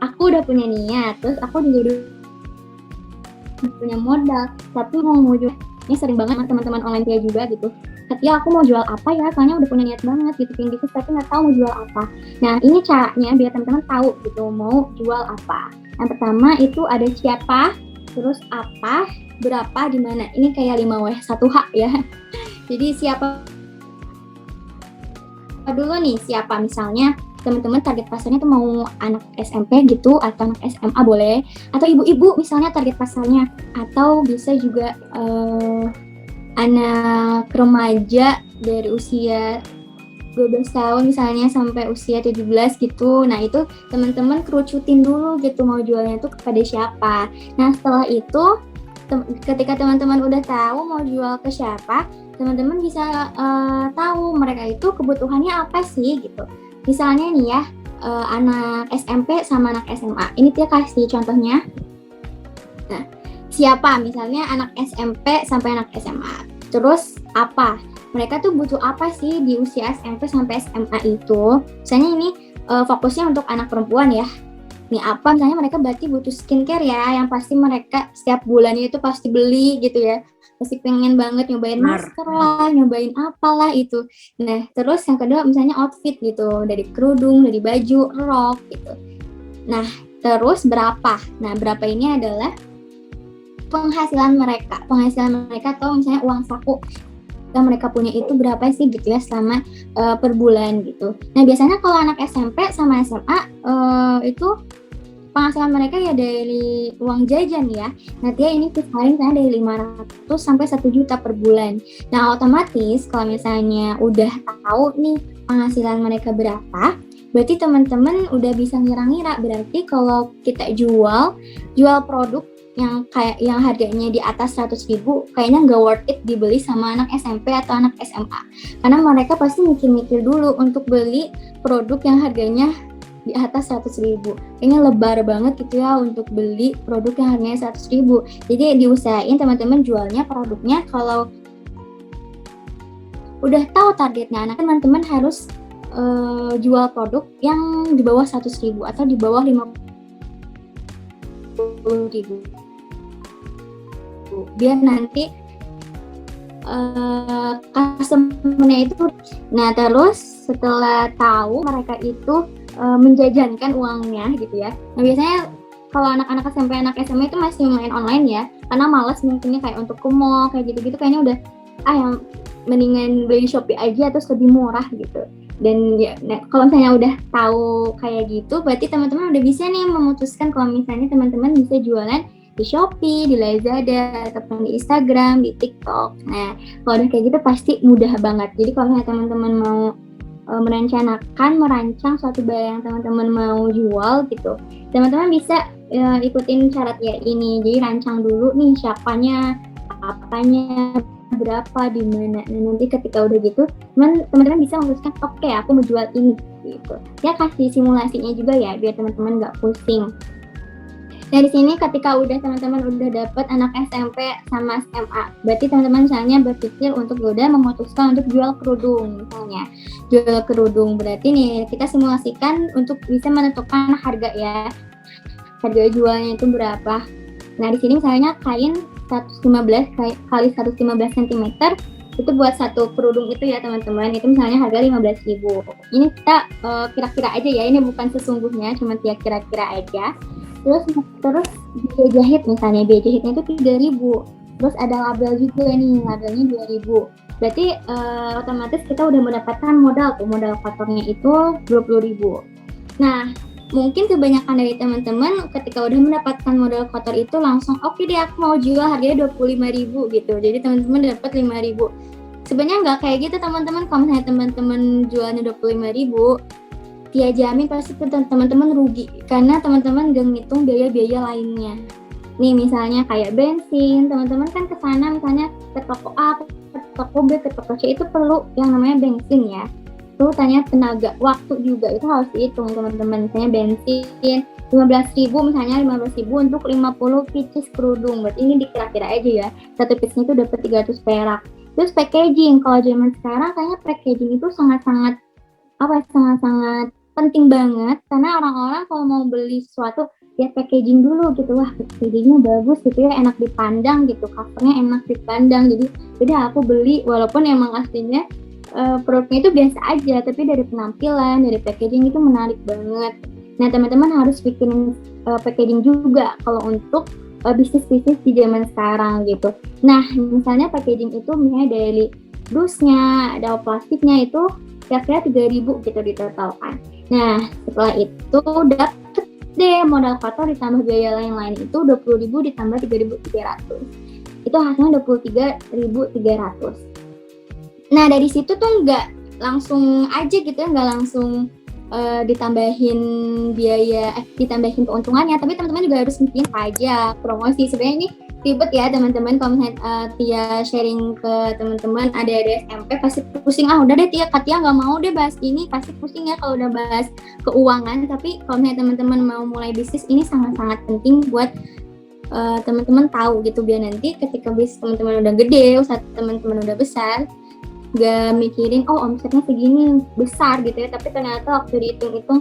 aku udah punya niat, terus aku juga udah punya modal, tapi mau jual. Ini sering banget teman-teman online Tia juga gitu. Ya aku mau jual apa ya, soalnya udah punya niat banget gitu pengen bisnis tapi nggak tahu mau jual apa. Nah ini caranya biar teman-teman tahu gitu mau jual apa. Yang pertama itu ada siapa, terus apa, berapa, di mana. Ini kayak 5W1H ya. Jadi siapa dulu nih, siapa, misalnya teman-teman target pasarnya tuh mau anak SMP gitu, atau anak SMA boleh, atau ibu-ibu misalnya target pasarnya, atau bisa juga anak remaja dari usia 12 tahun misalnya sampai usia 17 gitu. Nah itu teman-teman kerucutin dulu gitu mau jualnya tuh kepada siapa. Nah setelah itu ketika teman-teman udah tahu mau jual ke siapa, teman-teman bisa tahu mereka itu kebutuhannya apa sih gitu. Misalnya nih ya, anak SMP sama anak SMA. Ini Tia kasih contohnya. Nah, siapa? Misalnya anak SMP sampai anak SMA. Terus apa? Mereka tuh butuh apa sih di usia SMP sampai SMA itu? Misalnya ini fokusnya untuk anak perempuan ya. Nih apa? Misalnya mereka berarti butuh skincare ya, yang pasti mereka setiap bulannya itu pasti beli gitu ya. Pasti pengen banget nyobain masker lah, nyobain apalah itu. Nah, terus yang kedua misalnya outfit gitu, dari kerudung, dari baju, rok gitu. Nah, terus berapa? Nah, berapa ini adalah penghasilan mereka atau misalnya uang saku yang mereka punya itu berapa sih gitu ya selama per bulan gitu. Nah, biasanya kalau anak SMP sama SMA itu penghasilan mereka ya dari uang jajan ya. Nah dia ini kisaran misalnya dari 500 sampai 1 juta per bulan. Nah otomatis kalau misalnya udah tahu nih penghasilan mereka berapa, berarti teman-teman udah bisa ngira-ngira, berarti kalau kita jual produk yang harganya di atas 100.000 kayaknya nggak worth it dibeli sama anak SMP atau anak SMA, karena mereka pasti mikir-mikir dulu untuk beli produk yang harganya di atas 100.000. Kayaknya lebar banget gitu ya untuk beli produk yang harganya 100.000. Jadi diusahain teman-teman jualnya produknya kalau udah tahu targetnya anak, teman-teman harus jual produk yang di bawah 100.000 atau di bawah 50.000, biar nanti customer-nya itu. Nah terus setelah tahu mereka itu menjajankan uangnya gitu ya, nah biasanya kalau anak-anak SMP, anak SMA itu masih main online ya, karena malas mungkinnya kayak untuk ke mall kayak gitu-gitu, kayaknya udah yang mendingan beli Shopee aja terus lebih murah gitu. Dan ya, nah, kalau misalnya udah tahu kayak gitu, berarti teman-teman udah bisa nih memutuskan kalau misalnya teman-teman bisa jualan di Shopee, di Lazada, ataupun di Instagram, di TikTok. Nah, kalau udah kayak gitu pasti mudah banget. Jadi kalau misalnya teman-teman mau merancang suatu barang yang teman-teman mau jual gitu, teman-teman bisa ikutin syarat ya ini. Jadi rancang dulu nih siapanya, apanya, berapa, di mana. Nah nanti ketika udah gitu teman-teman bisa memutuskan oke, aku mau jual ini gitu. Ya kasih simulasinya juga ya biar teman-teman nggak pusing. Nah di sini ketika teman-teman udah dapet anak SMP sama SMA, berarti teman-teman misalnya berpikir untuk udah memutuskan untuk jual kerudung misalnya. Jual kerudung berarti nih kita simulasikan untuk bisa menentukan harga ya. Harga jualnya itu berapa. Nah di sini misalnya kain 115 kali 115 cm itu buat satu kerudung itu ya teman-teman, itu misalnya harga 15.000. Ini kita kira-kira aja ya, ini bukan sesungguhnya, cuma kira-kira aja. Terus biaya jahit misalnya, biaya jahitnya itu 3.000. Terus ada label juga nih, labelnya 2.000. Berarti otomatis kita udah mendapatkan modal kotornya itu 20.000. Nah mungkin kebanyakan dari teman-teman ketika udah mendapatkan modal kotor itu langsung oke deh aku mau jual harganya 25.000 gitu. Jadi teman-teman dapat 5.000. Sebenarnya nggak kayak gitu teman-teman. Kalau misalnya teman-teman jualnya 25.000, dia jamin pasti teman-teman rugi karena teman-teman nggak ngitung biaya-biaya lainnya. Nih misalnya kayak bensin, teman-teman kan kesana misalnya ke toko A, ke toko B, ke toko C itu perlu yang namanya bensin ya. Itu tanya tenaga, waktu juga itu harus dihitung teman-teman. Misalnya bensin 15.000 misalnya 15.000 untuk 50 pieces kerudung. Berarti ini dikira-kira aja ya. Satu piece itu dapat 300 perak. Terus packaging, kalau zaman sekarang kayaknya packaging itu sangat-sangat penting banget karena orang-orang kalau mau beli sesuatu lihat packaging dulu gitu, wah packagingnya bagus gitu ya, enak dipandang gitu, covernya enak dipandang. Jadi udah aku beli walaupun emang aslinya produknya itu biasa aja, tapi dari penampilan, dari packaging itu menarik banget. Nah teman-teman harus bikin packaging juga kalau untuk bisnis-bisnis di zaman sekarang gitu. Nah misalnya packaging itu misalnya dari dusnya, ada plastiknya itu kira-kira 3.000 gitu ditotalkan. Nah setelah itu dapet deh modal kotor ditambah biaya lain-lain itu 20.000 ditambah 3.300. Itu hasilnya 23.300. Nah dari situ tuh nggak langsung aja gitu ya, nggak langsung ditambahin biaya, ditambahin keuntungannya, tapi teman-teman juga harus bikin pajak, promosi. Sebenarnya ini ribet ya teman-teman. Kalau misalnya Tia sharing ke teman-teman ada SMP pasti pusing, udah deh Katia nggak mau deh bahas ini, pasti pusing ya kalau udah bahas keuangan. Tapi kalau misalnya teman-teman mau mulai bisnis ini sangat-sangat penting buat teman-teman tahu gitu, biar nanti ketika bisnis teman-teman udah gede, usaha teman-teman udah besar, gak mikirin omsetnya segini besar gitu ya, tapi ternyata waktu dihitung-hitung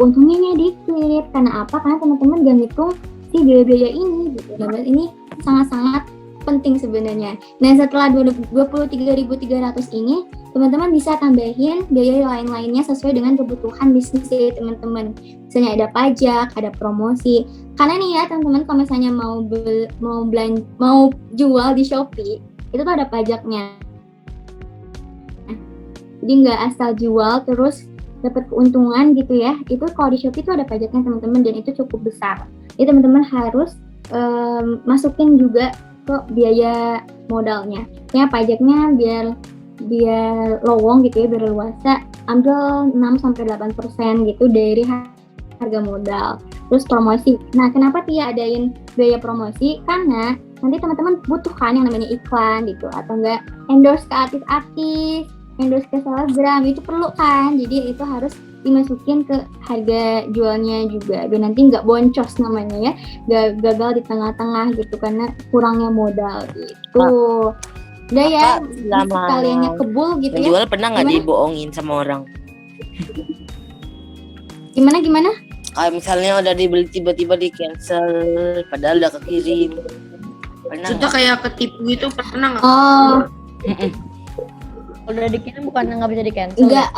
untungnya dikit. Karena apa? Karena teman-teman gak ngitung si biaya-biaya ini gitu. Dan ini sangat-sangat penting sebenarnya. Nah setelah 23.300 ini teman-teman bisa tambahin biaya lain-lainnya sesuai dengan kebutuhan bisnis dari teman-teman. Misalnya ada pajak, ada promosi. Karena nih ya teman-teman, kalau misalnya mau jual di Shopee itu tuh ada pajaknya. Jadi nggak asal jual terus dapat keuntungan gitu ya, itu kalau di Shopee itu ada pajaknya teman-teman, dan itu cukup besar. Jadi teman-teman harus masukin juga ke biaya modalnya. Ya pajaknya biar lowong gitu ya, biar luasa, ambil 6-8% gitu dari harga modal. Terus promosi. Nah, kenapa Tia adain biaya promosi? Karena nanti teman-teman butuh kan yang namanya iklan gitu, atau enggak endorse ke artis-artis, endorse ke selebgram, itu perlu kan. Jadi itu harus dimasukin ke harga jualnya juga, biar nanti nggak boncos namanya ya, nggak gagal di tengah-tengah gitu karena kurangnya modal gitu. Udah ya, kaliannya kebul gitu ya. Menjual pernah nggak Gimana? dibohongin sama orang? Gimana? Kayak misalnya udah dibeli tiba-tiba di cancel, padahal udah kekirim. Pernah Contoh nggak? kayak ketipu gitu pernah nggak? Oh, Udah dikirim bukan nggak bisa di cancel. enggak,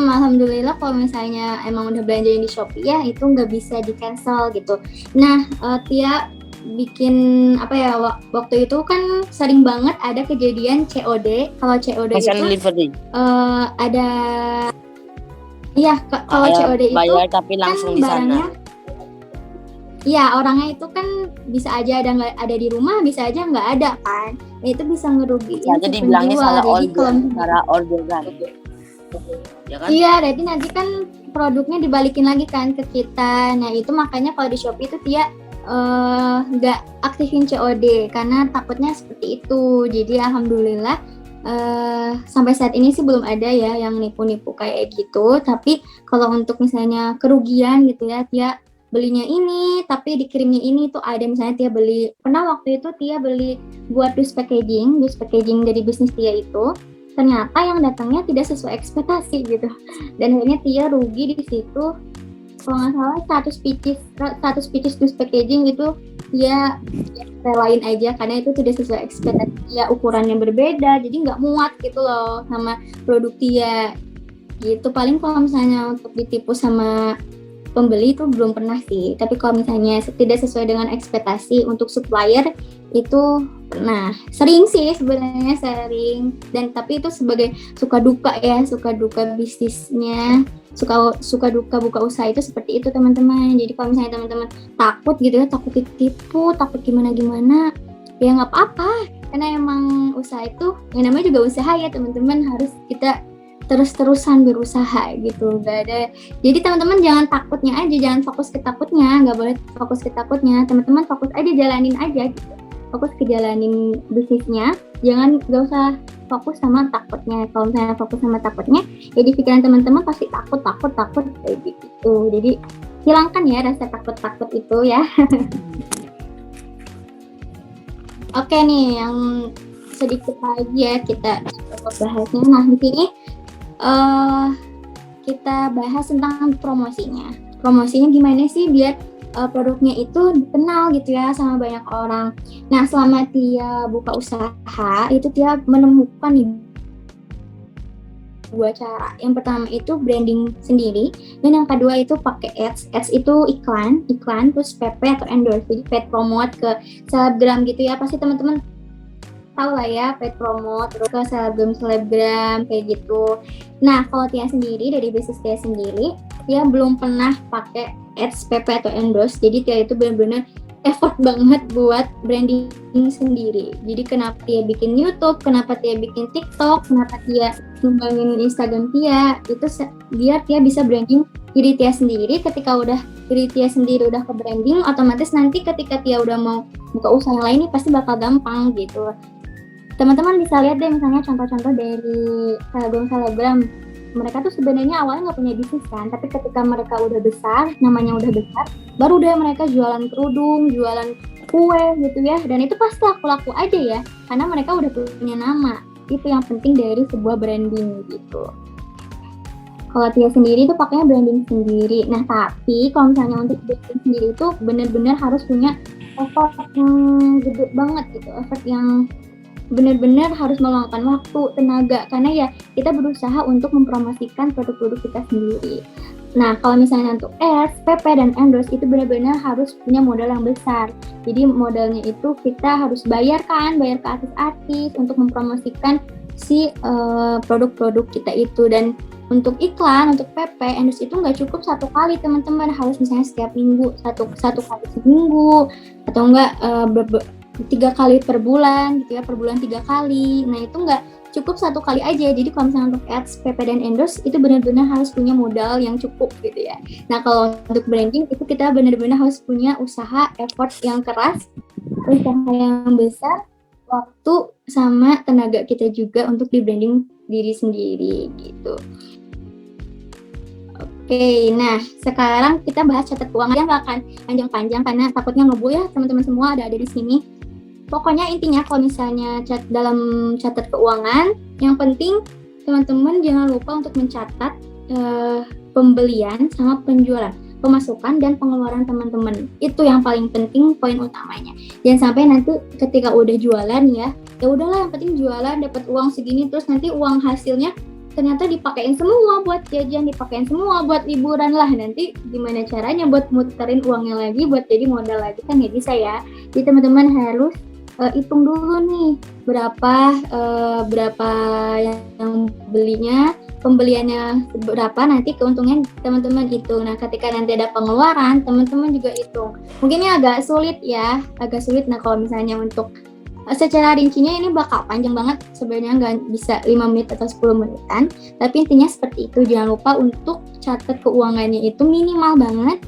alhamdulillah kalau misalnya emang udah belanjain di Shopee ya, itu nggak bisa di cancel gitu. Nah, Tia bikin apa ya, waktu itu kan sering banget ada kejadian COD. Kalau COD Cash on itu delivery. ada, iya kalau Kayak COD itu bayar tapi langsung kan di sana. barangnya, iya orangnya itu kan bisa aja ada di rumah, bisa aja nggak ada kan. Nah, itu bisa ngerugiin Bisa aja si dibilangnya penjual. salah Jadi order, kalau cara orderan. Ya kan? iya, berarti nanti kan produknya dibalikin lagi kan ke kita. Nah, itu makanya kalau di Shopee itu Tia nggak aktifin COD karena takutnya seperti itu. Jadi alhamdulillah sampai saat ini sih belum ada ya yang nipu-nipu kayak gitu. Tapi kalau untuk misalnya kerugian gitu ya, Tia belinya ini tapi dikirimnya ini tuh ada. Misalnya Tia beli, pernah waktu itu Tia beli buat dus packaging dari bisnis Tia itu, ternyata yang datangnya tidak sesuai ekspektasi gitu, dan akhirnya Tia rugi di situ. Kalau nggak salah 100 pieces dus packaging itu Tia relain aja karena itu tidak sesuai ekspektasi Tia, ukurannya berbeda, jadi nggak muat gitu loh sama produk Tia gitu. Paling kalau misalnya untuk ditipu sama pembeli itu belum pernah sih, tapi kalau misalnya tidak sesuai dengan ekspektasi untuk supplier itu pernah. Sering sih sebenarnya, dan tapi itu sebagai suka duka bisnisnya, suka duka buka usaha itu seperti itu teman-teman. Jadi kalau misalnya teman-teman takut gitu ya, takut ditipu, takut gimana ya nggak apa-apa, karena emang usaha itu yang namanya juga usaha ya teman-teman, harus kita terus-terusan berusaha gitu. Gak ada, jadi teman-teman jangan takutnya aja, jangan fokus ke takutnya, nggak boleh fokus ke takutnya, teman-teman fokus aja, jalanin aja gitu, fokus ke jalanin bisnisnya, gak usah fokus sama takutnya. Kalau misalnya fokus sama takutnya, ya di pikiran teman-teman pasti takut kayak gitu. Jadi hilangkan ya rasa takut itu ya. Oke nih, yang sedikit lagi ya kita bahasnya. Nah di sini kita bahas tentang promosinya. Promosinya gimana sih biar produknya itu dikenal gitu ya sama banyak orang. Nah, selama Tia buka usaha, itu Tia menemukan nih 2 cara. Yang pertama itu branding sendiri, dan yang kedua itu pakai ads. Ads itu iklan, terus PP atau endorse, jadi paid promote ke selebgram gitu ya. Pasti teman-teman tahu lah ya, paid promote terus ke selebgram kayak gitu. Nah, kalau Tia sendiri, dari bisnis Tia sendiri, Tia belum pernah pakai ads, PP atau endorse. Jadi Tia itu benar-benar effort banget buat branding sendiri. Jadi kenapa Tia bikin YouTube, kenapa Tia bikin TikTok, kenapa Tia ngembangin Instagram Tia, itu biar Tia bisa branding diri Tia sendiri. Ketika udah diri Tia sendiri udah ke branding, otomatis nanti ketika Tia udah mau buka usaha lain ini pasti bakal gampang gitu. Teman-teman bisa lihat deh misalnya contoh-contoh dari selebgram. Mereka tuh sebenarnya awalnya nggak punya bisnis kan, tapi ketika mereka udah besar, namanya udah besar, baru deh mereka jualan kerudung, jualan kue gitu ya, dan itu pasti laku-laku aja ya, karena mereka udah punya nama. Itu yang penting dari sebuah branding gitu. Kalau Tia sendiri itu pakainya branding sendiri. Nah, tapi kalau misalnya untuk branding sendiri itu benar-benar harus punya effort yang gede banget gitu, effort yang benar-benar harus meluangkan waktu, tenaga, karena ya kita berusaha untuk mempromosikan produk-produk kita sendiri. Nah, kalau misalnya untuk ads, PP, dan endorse itu benar-benar harus punya modal yang besar. Jadi modalnya itu kita harus bayar ke artis-artis untuk mempromosikan si produk-produk kita itu. Dan untuk iklan, untuk PP, endorse itu nggak cukup satu kali teman-teman, harus misalnya setiap minggu, satu kali seminggu, atau enggak 3 kali per bulan gitu ya, per bulan 3 kali. Nah itu nggak cukup satu kali aja. Jadi kalau misalnya untuk ads, PP, dan endorse itu benar-benar harus punya modal yang cukup gitu ya. Nah kalau untuk branding itu kita benar-benar harus punya usaha, effort yang keras, usaha yang besar, waktu sama tenaga kita juga untuk di branding diri sendiri gitu. Oke, nah sekarang kita bahas catat keuangan yang nggak akan panjang-panjang karena takutnya ngebul ya teman-teman semua ada di sini. Pokoknya intinya kalau misalnya dalam catat keuangan, yang penting teman-teman jangan lupa untuk mencatat pembelian sama penjualan, pemasukan dan pengeluaran teman-teman. Itu yang paling penting, poin utamanya. Jangan sampai nanti ketika udah jualan ya udahlah yang penting jualan dapat uang segini, terus nanti uang hasilnya ternyata dipakein semua buat jajan, dipakein semua buat liburan lah. Nanti gimana caranya buat muterin uangnya lagi buat jadi modal lagi, kan nggak bisa ya. Jadi teman-teman harus hitung dulu nih berapa yang belinya, pembeliannya berapa, nanti keuntungan teman-teman hitung. Nah ketika nanti ada pengeluaran teman-teman juga hitung. Mungkin ini agak sulit. Nah kalau misalnya untuk secara rincinya ini bakal panjang banget, sebenarnya nggak bisa 5 menit atau 10 menitan, tapi intinya seperti itu. Jangan lupa untuk catat keuangannya itu minimal banget,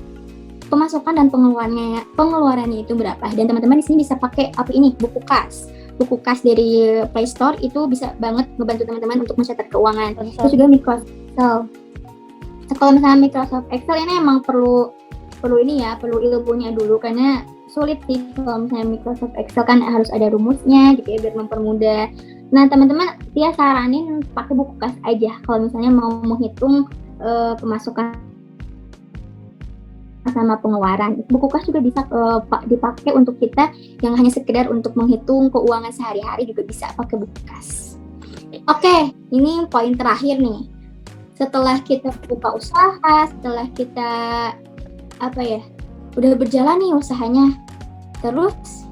pemasukan dan pengeluarannya itu berapa. Dan teman-teman di sini bisa pakai apa ini, buku kas dari Play Store, itu bisa banget ngebantu teman-teman untuk mencatat keuangan. Terus juga Microsoft Excel. Kalau misalnya Microsoft Excel ini emang perlu ilmunya dulu, karena sulit sih kalau misalnya Microsoft Excel kan harus ada rumusnya gitu ya biar mempermudah. Nah teman-teman dia saranin pakai buku kas aja kalau misalnya mau menghitung pemasukan sama pengeluaran. Buku kas juga bisa dipakai untuk kita yang hanya sekedar untuk menghitung keuangan sehari-hari, juga bisa pakai buku kas. Oke, ini poin terakhir nih. Setelah kita buka usaha, setelah kita udah berjalan nih usahanya, terus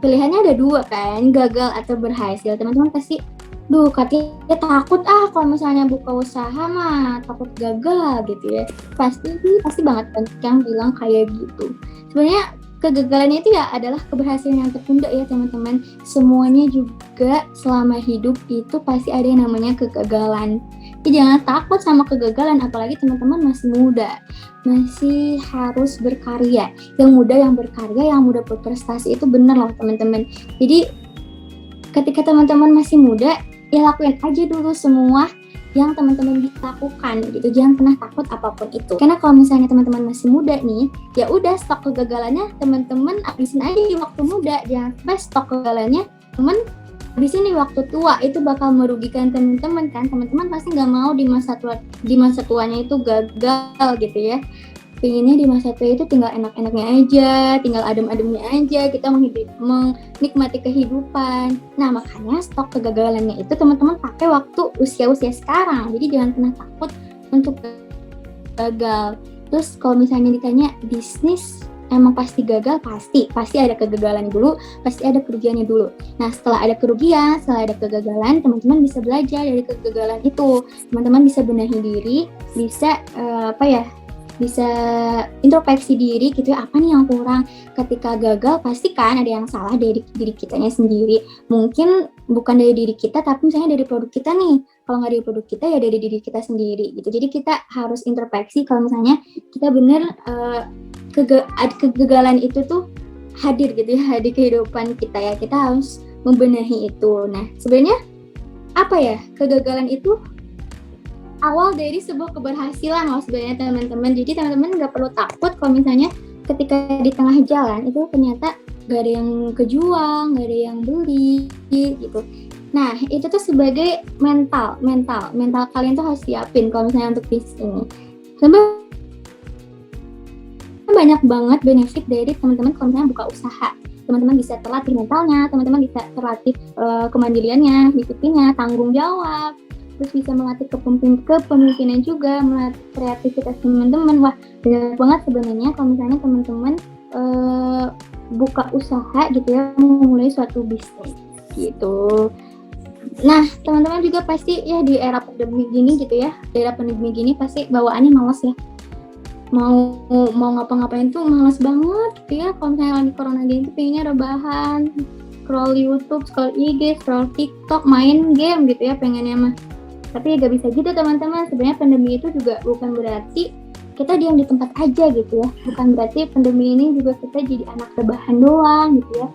pilihannya ada 2 kan, gagal atau berhasil. Teman-teman pasti katanya takut kalau misalnya buka usaha mah takut gagal gitu ya. Pasti banget yang bilang kayak gitu. Sebenarnya kegagalannya itu ya adalah keberhasilan yang tertunda ya teman-teman. Semuanya juga selama hidup itu pasti ada yang namanya kegagalan. Jadi jangan takut sama kegagalan, apalagi teman-teman masih muda, masih harus berkarya. Yang muda berprestasi, itu benar loh teman-teman. Jadi ketika teman-teman masih muda, ya lakuin aja dulu semua yang teman-teman bisa lakukan gitu. Jangan pernah takut apapun itu. Karena kalau misalnya teman-teman masih muda nih, ya udah stok kegagalannya teman-teman habisin aja di waktu muda. Jangan sampai stok kegagalannya teman habisin di waktu tua, itu bakal merugikan teman-teman kan. Teman-teman pasti nggak mau di masa tuanya itu gagal gitu ya. Pinginnya di masa tua itu tinggal enak-enaknya aja, tinggal adem-ademnya aja, kita menikmati kehidupan. Nah makanya stok kegagalannya itu teman-teman pakai waktu usia-usia sekarang. Jadi jangan pernah takut untuk gagal. Terus kalau misalnya ditanya bisnis emang pasti gagal, pasti ada kegagalan dulu, pasti ada kerugiannya dulu. Nah setelah ada kerugian, setelah ada kegagalan, teman-teman bisa belajar dari kegagalan itu. Teman-teman bisa benahi diri, bisa bisa introspeksi diri gitu ya, apa nih yang kurang. Ketika gagal pasti kan ada yang salah dari diri kitanya sendiri. Mungkin bukan dari diri kita, tapi misalnya dari produk kita nih. Kalau nggak dari produk kita ya dari diri kita sendiri gitu. Jadi kita harus introspeksi kalau misalnya kita bener kegagalan itu tuh hadir gitu ya di kehidupan kita ya. Kita harus membenahi itu. Nah sebenarnya kegagalan itu awal dari sebuah keberhasilan loh sebenarnya teman-teman. Jadi teman-teman nggak perlu takut kalau misalnya ketika di tengah jalan itu ternyata nggak ada yang kejual, nggak ada yang beli gitu. Nah itu tuh sebagai mental kalian tuh harus siapin kalau misalnya untuk bisnis ini. Sebenarnya banyak banget benefit dari teman-teman kalau misalnya buka usaha. Teman-teman bisa terlatih mentalnya, teman-teman bisa terlatih kemandiriannya, disiplinnya, tanggung jawab. Terus bisa melatih kepemimpinan juga, melatih kreativitas teman-teman. Wah, banyak banget sebenarnya kalau misalnya teman-teman buka usaha gitu ya, memulai suatu bisnis gitu. Nah, teman-teman juga pasti ya di era pandemi gini gitu ya, di era pandemi gini pasti bawaannya malas ya. Mau ngapa-ngapain tuh malas banget gitu ya. Kalau misalnya lagi corona gini tuh pengennya rebahan, scroll YouTube, scroll IG, scroll TikTok, main game gitu ya pengennya mah. Tapi gak bisa gitu teman-teman. Sebenarnya pandemi itu juga bukan berarti kita diam di tempat aja gitu ya. Bukan berarti pandemi ini juga kita jadi anak rebahan doang gitu ya.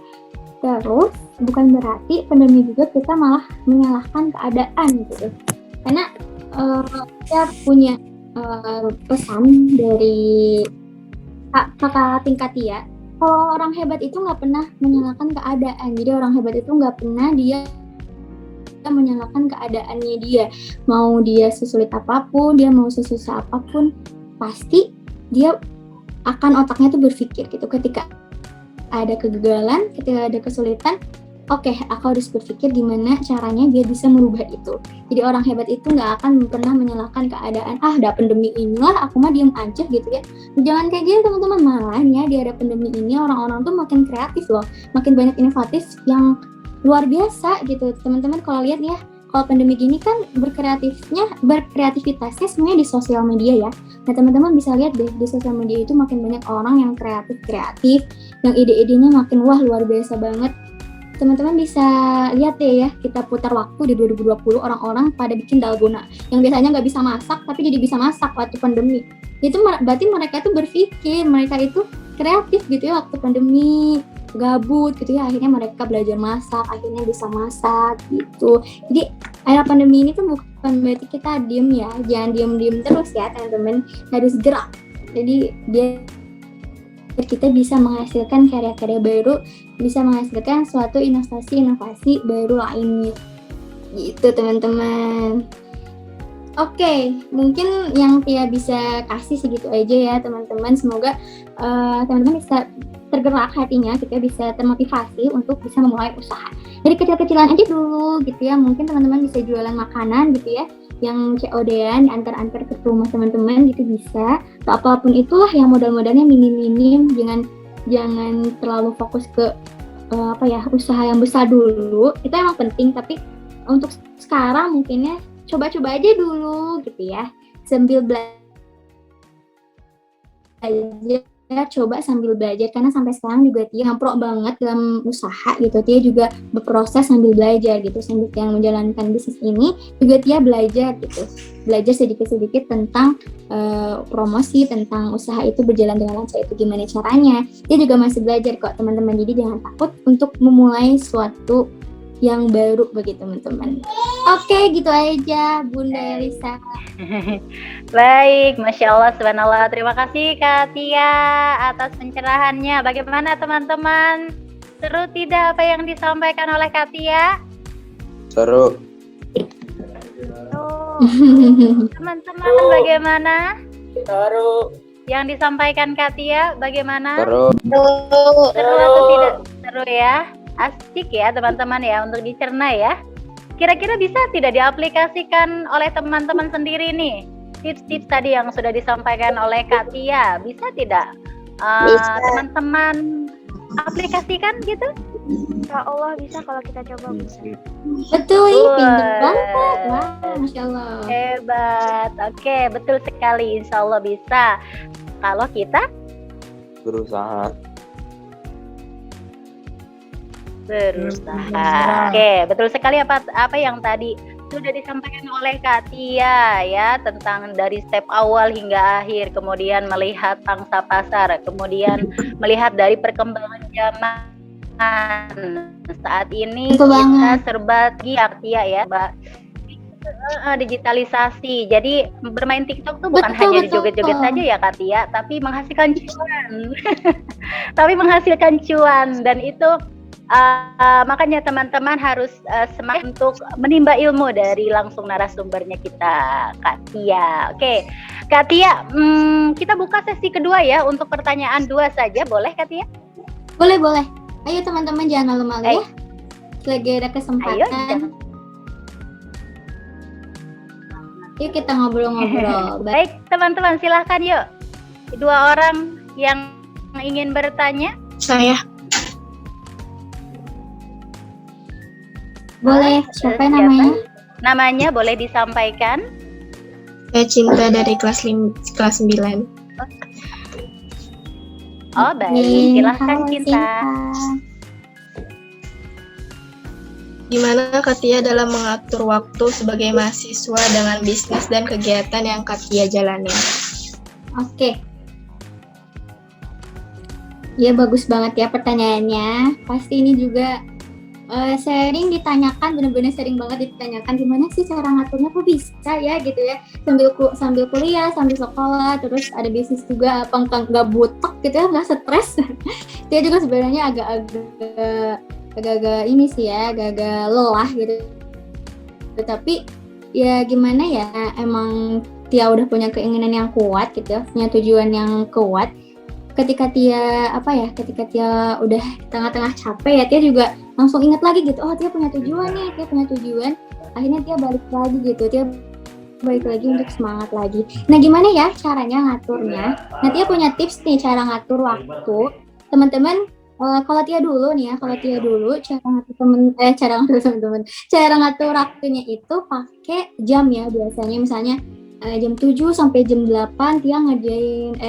Terus bukan berarti pandemi juga kita malah menyalahkan keadaan gitu. Karena saya punya pesan dari kakak tingkat ya. Kalau orang hebat itu nggak pernah menyalahkan keadaan. Jadi orang hebat itu nggak pernah dia menyalahkan keadaannya dia. Mau dia sesulit apapun, dia mau sesusah apapun, pasti dia akan otaknya tuh berpikir gitu. Ketika ada kegagalan, ketika ada kesulitan, oke, aku harus berpikir gimana caranya biar bisa merubah itu. Jadi orang hebat itu nggak akan pernah menyalahkan keadaan, ada pandemi inilah, aku mah diam aja gitu ya. Jangan kayak gitu teman-teman, malah ya di era pandemi ini orang-orang tuh makin kreatif loh, makin banyak inovatif yang luar biasa gitu. Teman-teman kalau lihat ya, kalau pandemi gini kan berkreativitasnya sebenarnya di sosial media ya. Nah teman-teman bisa lihat deh di sosial media itu makin banyak orang yang kreatif, yang ide-idenya makin wah luar biasa banget. Teman-teman bisa lihat deh ya, kita putar waktu di 2020 orang-orang pada bikin dalgona yang biasanya nggak bisa masak tapi jadi bisa masak waktu pandemi. Itu berarti mereka tuh berpikir, mereka itu kreatif gitu ya waktu pandemi, gabut gitu ya, akhirnya mereka belajar masak, akhirnya bisa masak gitu. Jadi era pandemi ini tuh bukan berarti kita diem ya, jangan diem-diem terus ya teman-teman, harus gerak. Jadi biar kita bisa menghasilkan karya-karya baru, bisa menghasilkan suatu inovasi baru lainnya gitu teman-teman. Oke, mungkin yang Tia bisa kasih segitu aja ya teman-teman. Semoga teman-teman bisa tergerak hatinya, kita bisa termotivasi untuk bisa memulai usaha. Dari kecil-kecilan aja dulu gitu ya. Mungkin teman-teman bisa jualan makanan gitu ya, yang COD-an antar-antar ke rumah teman-teman gitu bisa. Atau apapun itulah yang modal-modalnya minim-minim, jangan terlalu fokus ke usaha yang besar dulu. Itu emang penting, tapi untuk sekarang mungkinnya coba-coba aja dulu gitu ya. Sambil belajar, coba sambil belajar, karena sampai sekarang juga Tia ngampro banget dalam usaha gitu. Tia juga berproses sambil belajar gitu, sambil Tia menjalankan bisnis ini juga Tia belajar gitu, belajar sedikit-sedikit tentang promosi, tentang usaha itu berjalan dengan lancar itu gimana caranya. Tia juga masih belajar kok teman-teman, jadi jangan takut untuk memulai suatu yang baru bagi teman-teman. Oke, gitu aja Bunda Elisa. Baik, Masya Allah, subhanallah. Terima kasih Kak Tia atas pencerahannya. Bagaimana teman-teman? Seru tidak apa yang disampaikan oleh Kak Tia? Seru. Teman-teman bagaimana? Seru. Yang disampaikan Kak Tia bagaimana? Seru. Seru atau tidak? Seru ya? Asik ya teman-teman ya, untuk dicerna ya. Kira-kira bisa tidak diaplikasikan oleh teman-teman sendiri nih tips-tips tadi yang sudah disampaikan oleh Kak Tia? Bisa tidak teman-teman aplikasikan gitu? Insya Allah bisa kalau kita coba bisa. Betul, pinter banget. Wah, Masya Allah. Hebat. Oke, betul sekali. Insya Allah bisa. Kalau kita Berusaha. berusaha. Oke, betul sekali apa yang tadi sudah disampaikan oleh Kak Tia ya, tentang dari step awal hingga akhir, kemudian melihat pangsa pasar, kemudian melihat dari perkembangan zaman saat ini. Betul kita banget. serba Kak Tia ya, Mbak. Digitalisasi. Jadi bermain TikTok tuh bukan Betul, hanya betul. joget-joget saja ya Kak Tia, tapi menghasilkan cuan. Tapi menghasilkan cuan, dan itu makanya teman-teman harus semangat untuk menimba ilmu dari langsung narasumbernya kita, Kak Tia. Oke, Kak Tia, kita buka sesi kedua ya untuk pertanyaan 2 saja, boleh Kak Tia? Boleh. Ayo teman-teman jangan malu-malu Ayo. ya. Lagi ada Ayo, kesempatan. Yuk kita ngobrol-ngobrol. Baik teman-teman, silahkan yuk. 2 orang yang ingin bertanya. Saya. Boleh, siapa namanya? Namanya boleh disampaikan. Saya Cinta dari kelas 9. Oh baik, silahkan Halo, Cinta. Gimana Katia dalam mengatur waktu sebagai mahasiswa dengan bisnis dan kegiatan yang Katia jalani? Oke. Ya bagus banget ya pertanyaannya. Pasti ini juga sering ditanyakan, benar-benar sering banget ditanyakan gimana sih cara ngaturnya, kok bisa ya gitu ya, sambil kuliah, sambil sekolah, terus ada bisnis juga, apa nggak butek gitu ya, nggak stres. Dia juga sebenarnya agak-agak ini sih ya, agak-agak lelah gitu. Tapi ya gimana ya, emang Tia udah punya keinginan yang kuat gitu ya, punya tujuan yang kuat. Ketika Tia udah tengah-tengah capek ya, Tia juga langsung ingat lagi gitu, oh Tia punya tujuan nih, akhirnya Tia balik lagi gitu, Tia balik lagi untuk semangat lagi. Nah gimana ya caranya ngaturnya? Nah Tia punya tips nih cara ngatur waktu. Teman-teman, kalau Tia dulu cara ngatur waktunya itu pakai jam ya, biasanya misalnya jam 7 sampai jam 8 Tia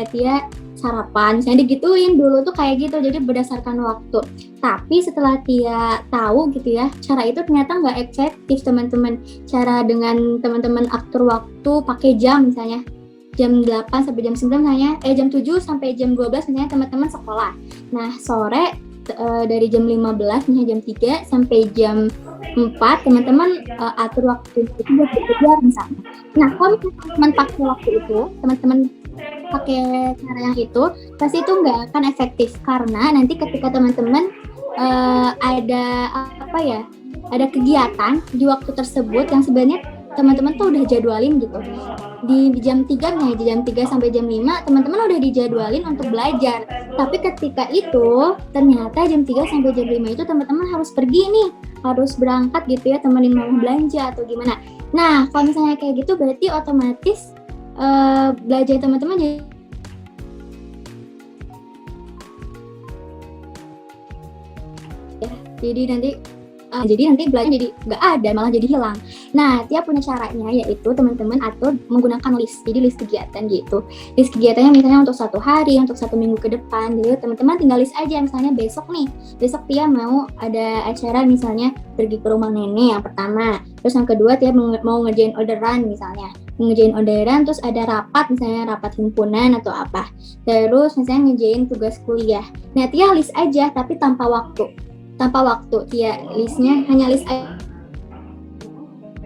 Tia sarapan, misalnya digituin dulu tuh kayak gitu, jadi berdasarkan waktu. Tapi setelah Tia tahu gitu ya, cara itu ternyata nggak efektif teman-teman. Cara dengan teman-teman atur waktu pakai jam, misalnya jam 8 sampai jam 9 misalnya, jam 7 sampai jam 12 misalnya teman-teman sekolah. Nah sore dari jam 15 misalnya jam 3 sampai jam 4 teman-teman atur waktu itu buat belajar misalnya. Nah kalau teman-teman pakai waktu itu, teman-teman pakai cara yang itu, pasti itu nggak akan efektif, karena nanti ketika teman-teman ada kegiatan di waktu tersebut yang sebenarnya teman-teman tuh udah jadwalin gitu, di jam 3 nih, di jam 3 sampai jam 5 teman-teman udah dijadwalin untuk belajar, tapi ketika itu ternyata jam 3 sampai jam 5 itu teman-teman harus pergi nih, harus berangkat gitu ya, temenin mama belanja atau gimana. Nah kalau misalnya kayak gitu berarti otomatis belajar teman-teman jadi nanti belajar jadi nggak ada, malah jadi hilang. Nah Tia punya caranya, yaitu teman-teman atur menggunakan list, jadi list kegiatan gitu. List kegiatannya misalnya untuk 1 hari, untuk 1 minggu ke depan, jadi teman-teman tinggal list aja. Misalnya besok Tia mau ada acara, misalnya pergi ke rumah nenek yang pertama, terus yang kedua Tia mau ngerjain orderan, misalnya terus ada rapat, misalnya rapat himpunan atau apa, terus misalnya ngerjain tugas kuliah. Nah Tia list aja tapi tanpa waktu, Tia listnya hanya list aja.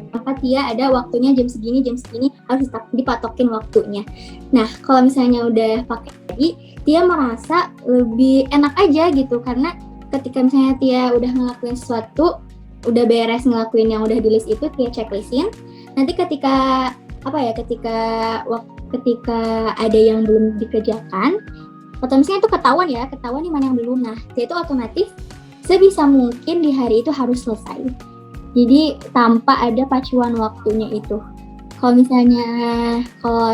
Maka Tia ada waktunya jam segini harus dipatokin waktunya. Nah kalau misalnya udah pakai lagi, Tia merasa lebih enak aja gitu, karena ketika misalnya Tia udah ngelakuin sesuatu, udah beres ngelakuin yang udah di list itu, Tia checklistin. Nanti ketika ada yang belum dikerjakan, otomatisnya itu ketahuan nih mana yang belum. Nah Tia itu otomatis sebisa mungkin di hari itu harus selesai. Jadi tanpa ada pacuan waktunya itu. Kalau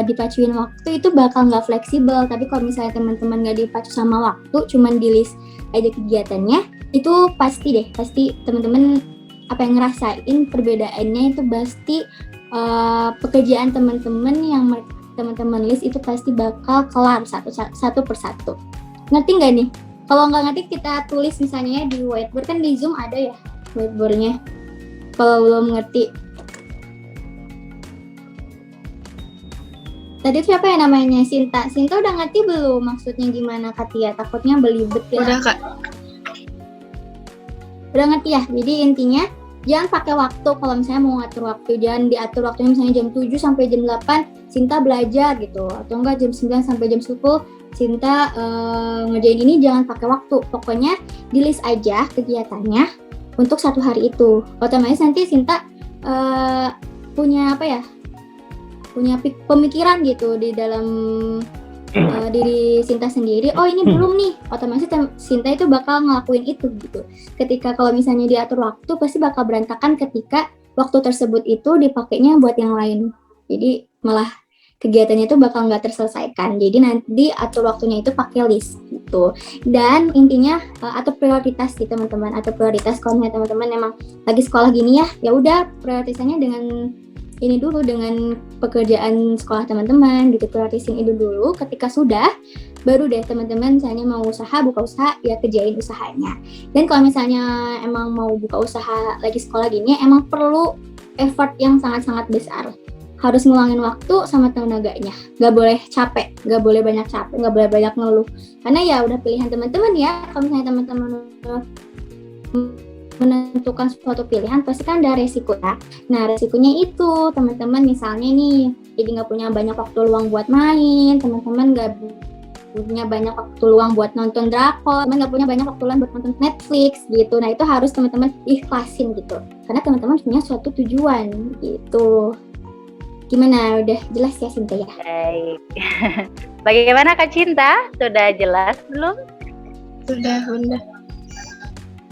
dipacuin waktu itu bakal nggak fleksibel. Tapi kalau misalnya teman-teman nggak dipacu sama waktu, cuman di list aja kegiatannya, itu pasti teman-teman ngerasain perbedaannya itu pasti pekerjaan teman-teman yang teman-teman list itu pasti bakal kelar satu persatu. Ngerti nggak nih? Kalau nggak ngerti kita tulis misalnya di whiteboard, kan di Zoom ada ya whiteboardnya. Kalau belum ngerti. Tadi siapa ya namanya? Sinta udah ngerti belum maksudnya gimana Katia? Takutnya belibet ya. Udah Kak. Udah ngerti ya? Jadi intinya jangan pakai waktu. Kalau misalnya mau ngatur waktu, jangan diatur waktunya misalnya jam 7 sampai jam 8 Sinta belajar gitu, atau enggak jam 9 sampai jam 10 Sinta ngerjain ini, jangan pakai waktu. Pokoknya di list aja kegiatannya untuk 1 hari itu. Otomatis nanti Sinta punya punya pemikiran gitu di dalam diri Sinta sendiri. Oh ini belum nih, otomatis Sinta itu bakal ngelakuin itu gitu. Ketika kalau misalnya diatur waktu, pasti bakal berantakan ketika waktu tersebut itu dipakainya buat yang lain. Jadi malah kegiatannya itu bakal nggak terselesaikan. Jadi nanti atur waktunya itu pakai list gitu. gitu. Dan intinya atur prioritas sih teman-teman, atur prioritas kalau misalnya teman-teman emang lagi sekolah gini ya udah prioritasnya dengan ini dulu, dengan pekerjaan sekolah teman-teman gitu, prioritasin itu dulu. Ketika sudah, baru deh teman-teman misalnya mau usaha, buka usaha, ya kerjain usahanya. Dan kalau misalnya emang mau buka usaha lagi sekolah gini, emang perlu effort yang sangat-sangat besar. Harus ngeluangin waktu sama tenaganya. Gak boleh capek, gak boleh banyak capek, gak boleh banyak ngeluh. Karena ya udah pilihan teman-teman ya, kalau misalnya teman-teman menentukan suatu pilihan pasti kan ada resiko ya. Nah resikonya itu teman-teman misalnya nih jadi nggak punya banyak waktu luang buat main, teman-teman nggak punya banyak waktu luang buat nonton drakor, teman nggak punya banyak waktu luang buat nonton Netflix gitu. Nah itu harus teman-teman ikhlasin gitu, karena teman-teman punya suatu tujuan gitu. Gimana, udah jelas ya Cinta ya? Baik. Bagaimana Kak Cinta? Sudah jelas belum? Sudah, Bunda.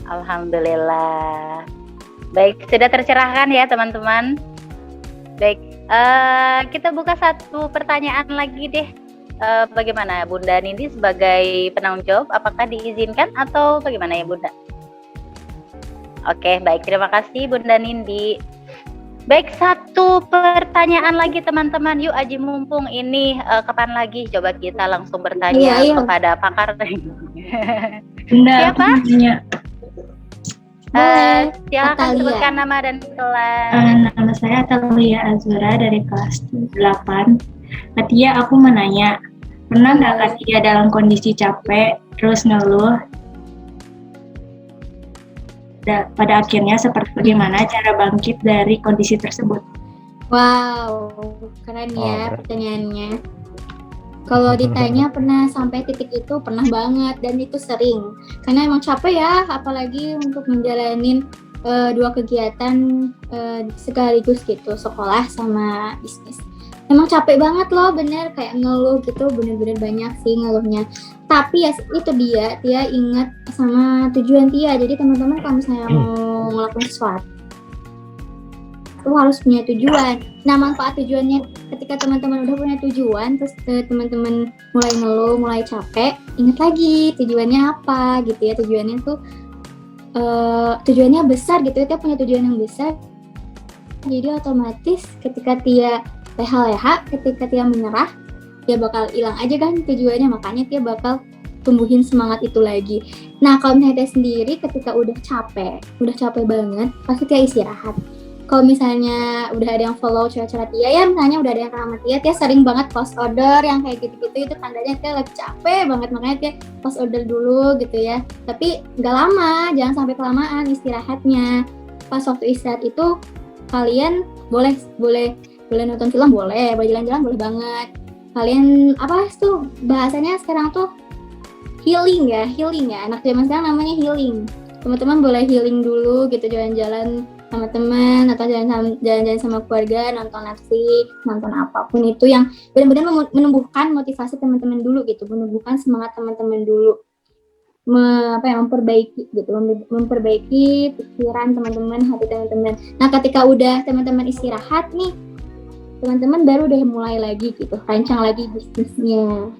Alhamdulillah. Baik, sudah tercerahkan ya teman-teman. Baik, kita buka satu pertanyaan lagi deh. Bagaimana Bunda Nindi sebagai penanggung jawab? Apakah diizinkan atau bagaimana ya Bunda? Oke, baik. Terima kasih Bunda Nindi. Baik, satu pertanyaan lagi teman-teman. Yuk Aji mumpung ini kapan lagi? Coba kita langsung bertanya kepada pakar. Bunda, siapa? aku nanya. Silakan sebutkan nama dan kelas. Nama saya Atalia Azura dari kelas 8. Katia, aku menanya, pernah nggak Katia dalam kondisi capek, terus ngeluh? Pada akhirnya seperti bagaimana cara bangkit dari kondisi tersebut? Wow, keren ya pertanyaannya. Kalau ditanya pernah sampai titik itu, pernah banget, dan itu sering. Karena emang capek ya, apalagi untuk menjalanin dua kegiatan sekaligus gitu, sekolah sama bisnis. Emang capek banget loh, bener, kayak ngeluh gitu, bener-bener banyak sih ngeluhnya. Tapi ya itu Tia ingat sama tujuan Tia. Jadi teman-teman kalau misalnya mau ngelakuin sesuatu, itu harus punya tujuan. Nah manfaat tujuannya ketika teman-teman udah punya tujuan, terus teman-teman mulai ngeluh, mulai capek, ingat lagi tujuannya apa gitu ya. Tujuannya tuh tujuannya besar gitu ya, Tia punya tujuan yang besar. Jadi otomatis ketika Tia leha-leha, ketika Tia menyerah, Tia bakal hilang aja kan tujuannya. Makanya Tia bakal tumbuhin semangat itu lagi. Nah kalau misalnya Tia sendiri ketika udah capek banget, pasti Tia istirahat. Kalau misalnya udah ada yang follow cara-cara Tia ya, misalnya udah ada yang sama Tia sering banget post order yang kayak gitu-gitu, itu tandanya Tia lagi capek banget, makanya Tia post order dulu gitu ya. Tapi nggak lama, jangan sampai kelamaan istirahatnya. Pas waktu istirahat itu kalian boleh nonton film, boleh jalan-jalan, boleh banget. Kalian apa tuh bahasanya sekarang tuh healing ya. Anak zaman sekarang namanya healing. Teman-teman boleh healing dulu gitu, jalan-jalan sama teman atau jalan-jalan sama keluarga, nonton Netflix, nonton apapun itu yang benar-benar menumbuhkan motivasi teman-teman dulu gitu, menumbuhkan semangat teman-teman dulu, memperbaiki pikiran teman-teman, hati teman-teman. Nah ketika udah teman-teman istirahat nih, teman-teman baru deh mulai lagi gitu, rancang lagi bisnisnya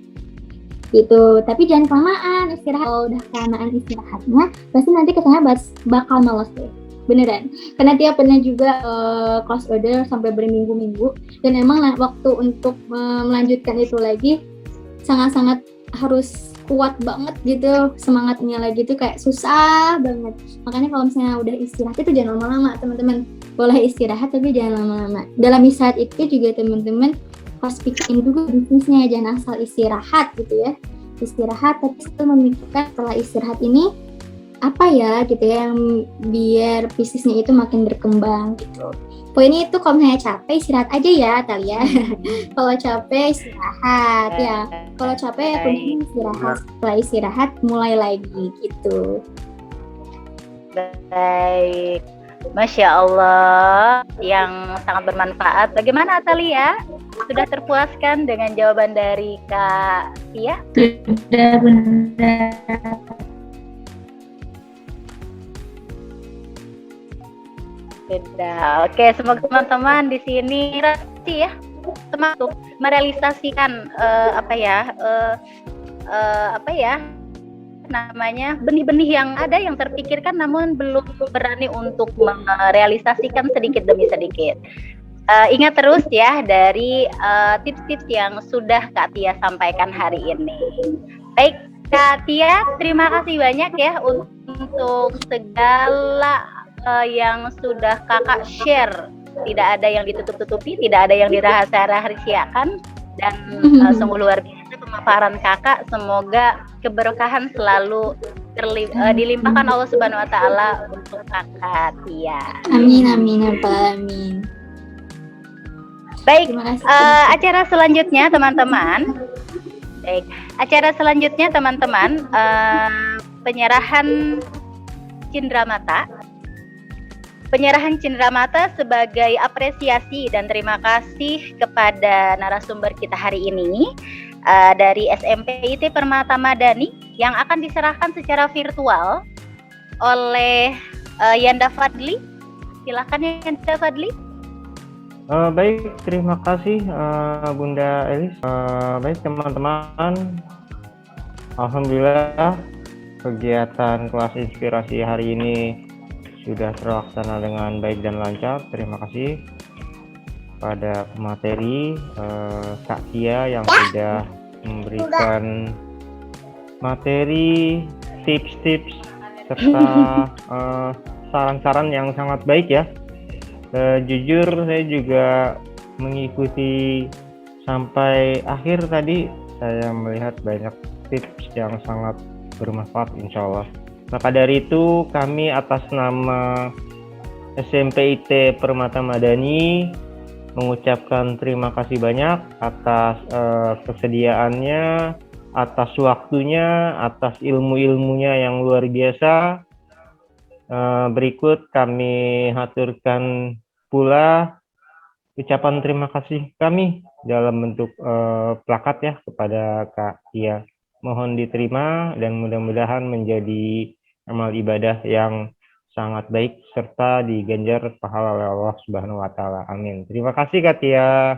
gitu. Tapi jangan kelamaan istirahat. Kalau udah kelamaan istirahatnya, pasti nanti kesannya bakal malas deh. Beneran, karena Tia pernah juga close order sampai berminggu-minggu, dan emang waktu untuk melanjutkan itu lagi sangat-sangat harus kuat banget gitu, semangatnya lagi tuh kayak susah banget. Makanya kalau misalnya udah istirahat itu jangan lama-lama teman-teman, boleh istirahat tapi jangan lama-lama. Dalam istirahat itu juga teman-teman harus pikirin juga bisnisnya, jangan asal istirahat gitu ya, istirahat tapi setelah memikirkan setelah istirahat ini apa ya gitu ya, yang biar bisnisnya itu makin berkembang gitu. Poinnya itu kalau misalnya capek istirahat aja ya Talia. Kalau capek istirahat ya. Kalau capek ya kuncinya istirahat. Setelah istirahat mulai lagi gitu. Baik. Masya Allah, yang sangat bermanfaat. Bagaimana Atalia? Sudah terpuaskan dengan jawaban dari Kak Tia? Sudah benar. Sudah. Oke, semoga teman-teman di sini ya termasuk merealisasikan namanya benih-benih yang ada yang terpikirkan namun belum berani untuk merealisasikan sedikit demi sedikit. Ingat terus ya dari tips-tips yang sudah Kak Tia sampaikan hari ini. Baik, Kak Tia, terima kasih banyak ya untuk segala yang sudah Kakak share. Tidak ada yang ditutup-tutupi, tidak ada yang dirahasiakan, dan sungguh luar biasa pemaparan Kakak. Semoga keberkahan selalu dilimpahkan Allah Subhanahu wa taala untuk Kakak Tia. Amin amin ya rabbal alamin. Baik, acara selanjutnya teman-teman. Baik, acara selanjutnya teman-teman, penyerahan cindramata. Penyerahan cindramata sebagai apresiasi dan terima kasih kepada narasumber kita hari ini dari SMPIT Permata Madani yang akan diserahkan secara virtual oleh Yanda Fadli. Silakan Yanda Fadli. Baik, terima kasih Bunda Elis. Baik teman-teman, alhamdulillah kegiatan kelas inspirasi hari ini sudah terlaksana dengan baik dan lancar. Terima kasih pada pemateri Kak Tia yang sudah memberikan materi, tips-tips serta saran-saran yang sangat baik ya. Jujur saya juga mengikuti sampai akhir tadi. Saya melihat banyak tips yang sangat bermanfaat insya Allah. Maka dari itu kami atas nama SMPIT Permata Madani mengucapkan terima kasih banyak atas kesediaannya, atas waktunya, atas ilmu-ilmunya yang luar biasa. Berikut kami haturkan pula ucapan terima kasih kami dalam bentuk plakat ya kepada Kak Tia. Mohon diterima dan mudah-mudahan menjadi amal ibadah yang sangat baik serta diganjar pahala oleh Allah Subhanahu wa taala. Amin. Terima kasih Kak Tia.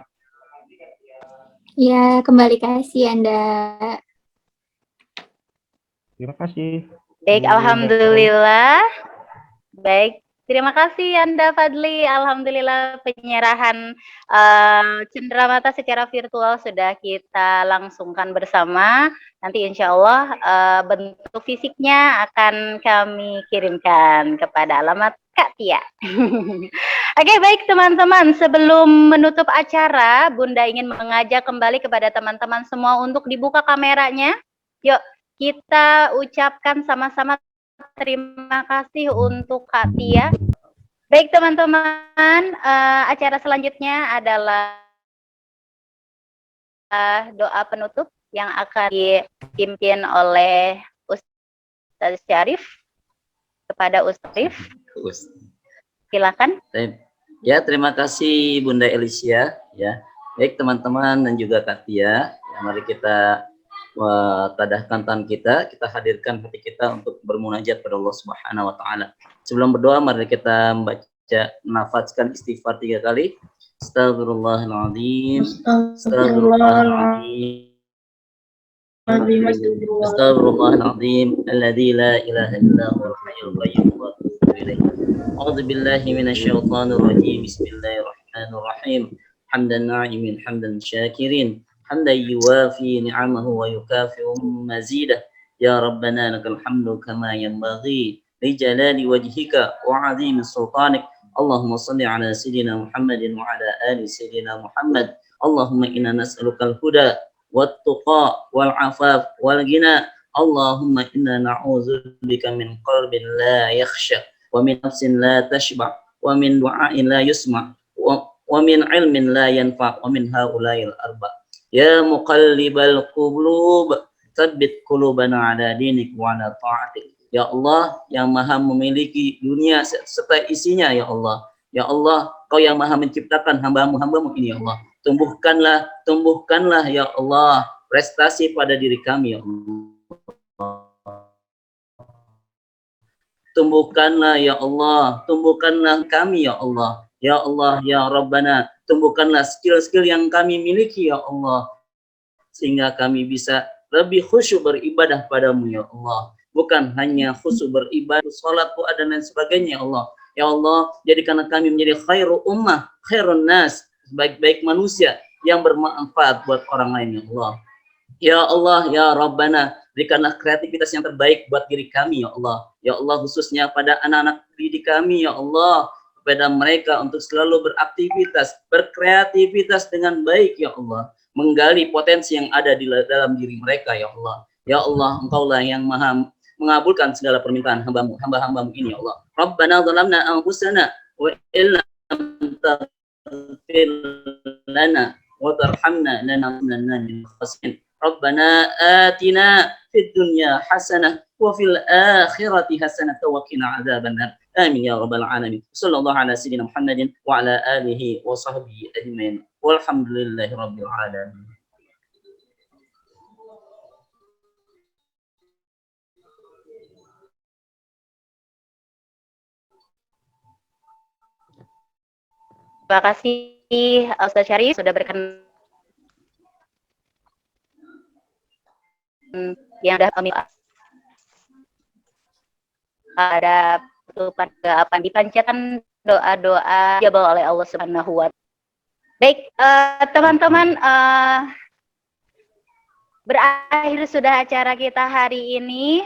Ya, kembali kasih Anda. Terima kasih. Baik, alhamdulillah. Baik, terima kasih Yanda Fadli. Alhamdulillah penyerahan cendramata secara virtual sudah kita langsungkan bersama. Nanti insya Allah bentuk fisiknya akan kami kirimkan kepada alamat Kak Tia. Oke, baik teman-teman. Sebelum menutup acara, Bunda ingin mengajak kembali kepada teman-teman semua untuk dibuka kameranya. Yuk, kita ucapkan sama-sama terima kasih untuk Kak Tia. Baik teman-teman, acara selanjutnya adalah doa penutup yang akan dipimpin oleh Ustaz Syarif. Kepada Ustaz Syarif, silakan. Ya, terima kasih Bunda Elisia. Ya, baik teman-teman dan juga Kak Tia. Ya, mari kita tadahkan tangan kita hadirkan hati kita untuk bermunajat pada Allah Subhanahu wa taala. Sebelum berdoa mari kita membaca nafaskan istighfar 3 kali. Astagfirullahaladzim. Astagfirullahaladzim. Astagfirullahaladzim. Alladzi la ilaha illa huwal hayyul qayyum wa atubu ilaih. A'udzu billahi minasyaitonir rajim. Bismillahirrahmanirrahim. Hamdan na'imin, hamdan syakirin. حمدا يوافي نعمه ويكافئ مزيده يا ربنا لك الحمد كما ينبغي لجلال وجهك وعظيم سلطانك اللهم صل على سيدنا محمد وعلى آل سيدنا محمد اللهم إنا نسألك الهدى والتقى والعفاف والغنى اللهم إنا نعوذ بك من قلب لا يخشى ومن نفس لا تشبع ومن دعاء لا يسمع ومن علم لا ينفع ومن هؤلاء الأربع Ya muqallibal qulub, tsabbit qulubana ala dinik wa ala ta'atik. Ya Allah yang maha memiliki dunia serta isinya ya Allah. Ya Allah, Kau yang maha menciptakan hamba-hambamu ini ya Allah. Tumbuhkanlah ya Allah prestasi pada diri kami ya Allah. Tumbuhkanlah ya Allah, tumbuhkanlah kami ya Allah. Ya Allah, ya Rabbana, tumbuhkanlah skill-skill yang kami miliki ya Allah, sehingga kami bisa lebih khusyuk beribadah padamu ya Allah. bukan hanya khusyuk beribadah, sholat, doa dan lain sebagainya ya Allah. Ya Allah, jadikanlah kami menjadi khairu ummah, khairun nas, baik-baik manusia yang bermanfaat buat orang lain ya Allah. Ya Allah, ya Rabbana, berikanlah kreativitas yang terbaik buat diri kami ya Allah. Ya Allah, khususnya pada anak-anak didik kami ya Allah, kepada mereka untuk selalu beraktivitas, berkreativitas dengan baik ya Allah, menggali potensi yang ada di dalam diri mereka ya Allah. Ya Allah, Engkaulah yang maha mengabulkan segala permintaan hamba-hambamu ini ya Allah. Rabbana zalamna anfusana wa illam taghfir lana wa tarhamna lanakunanna minal khasirin. Rabbana atina fid dunya hasanah wa fil akhirati hasanah wa qina adzabannar. Amin ya rabbal alamin. Sallallahu ala sayyidina Muhammadin wa ala alihi wa sahbihi ajmain. Walhamdulillahi rabbil alamin. Terima kasih Ustaz Syarif sudah berkenan yang sudah kami ada penutupan apa dipanjatkan doa-doa dijabah oleh Allah Subhanahu wa Ta'ala. Baik, teman-teman, berakhir sudah acara kita hari ini.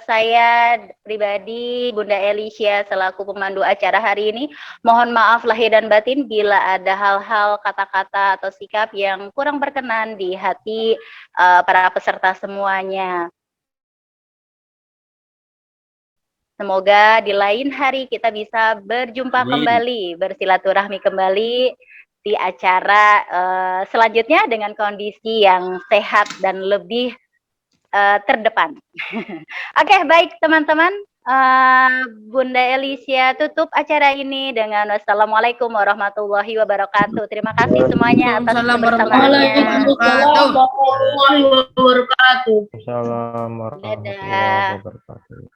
Saya pribadi Bunda Elisha selaku pemandu acara hari ini mohon maaf lahir dan batin bila ada hal-hal, kata-kata atau sikap yang kurang berkenan di hati para peserta semuanya. Semoga di lain hari kita bisa berjumpa kembali, bersilaturahmi kembali di acara selanjutnya dengan kondisi yang sehat dan lebih terdepan. Oke, baik teman-teman. Bunda Elisha tutup acara ini dengan wassalamualaikum warahmatullahi wabarakatuh. Terima kasih semuanya atas kebersamaannya. Warahmatullahi wabarakatuh. Assalamualaikum warahmatullahi wabarakatuh.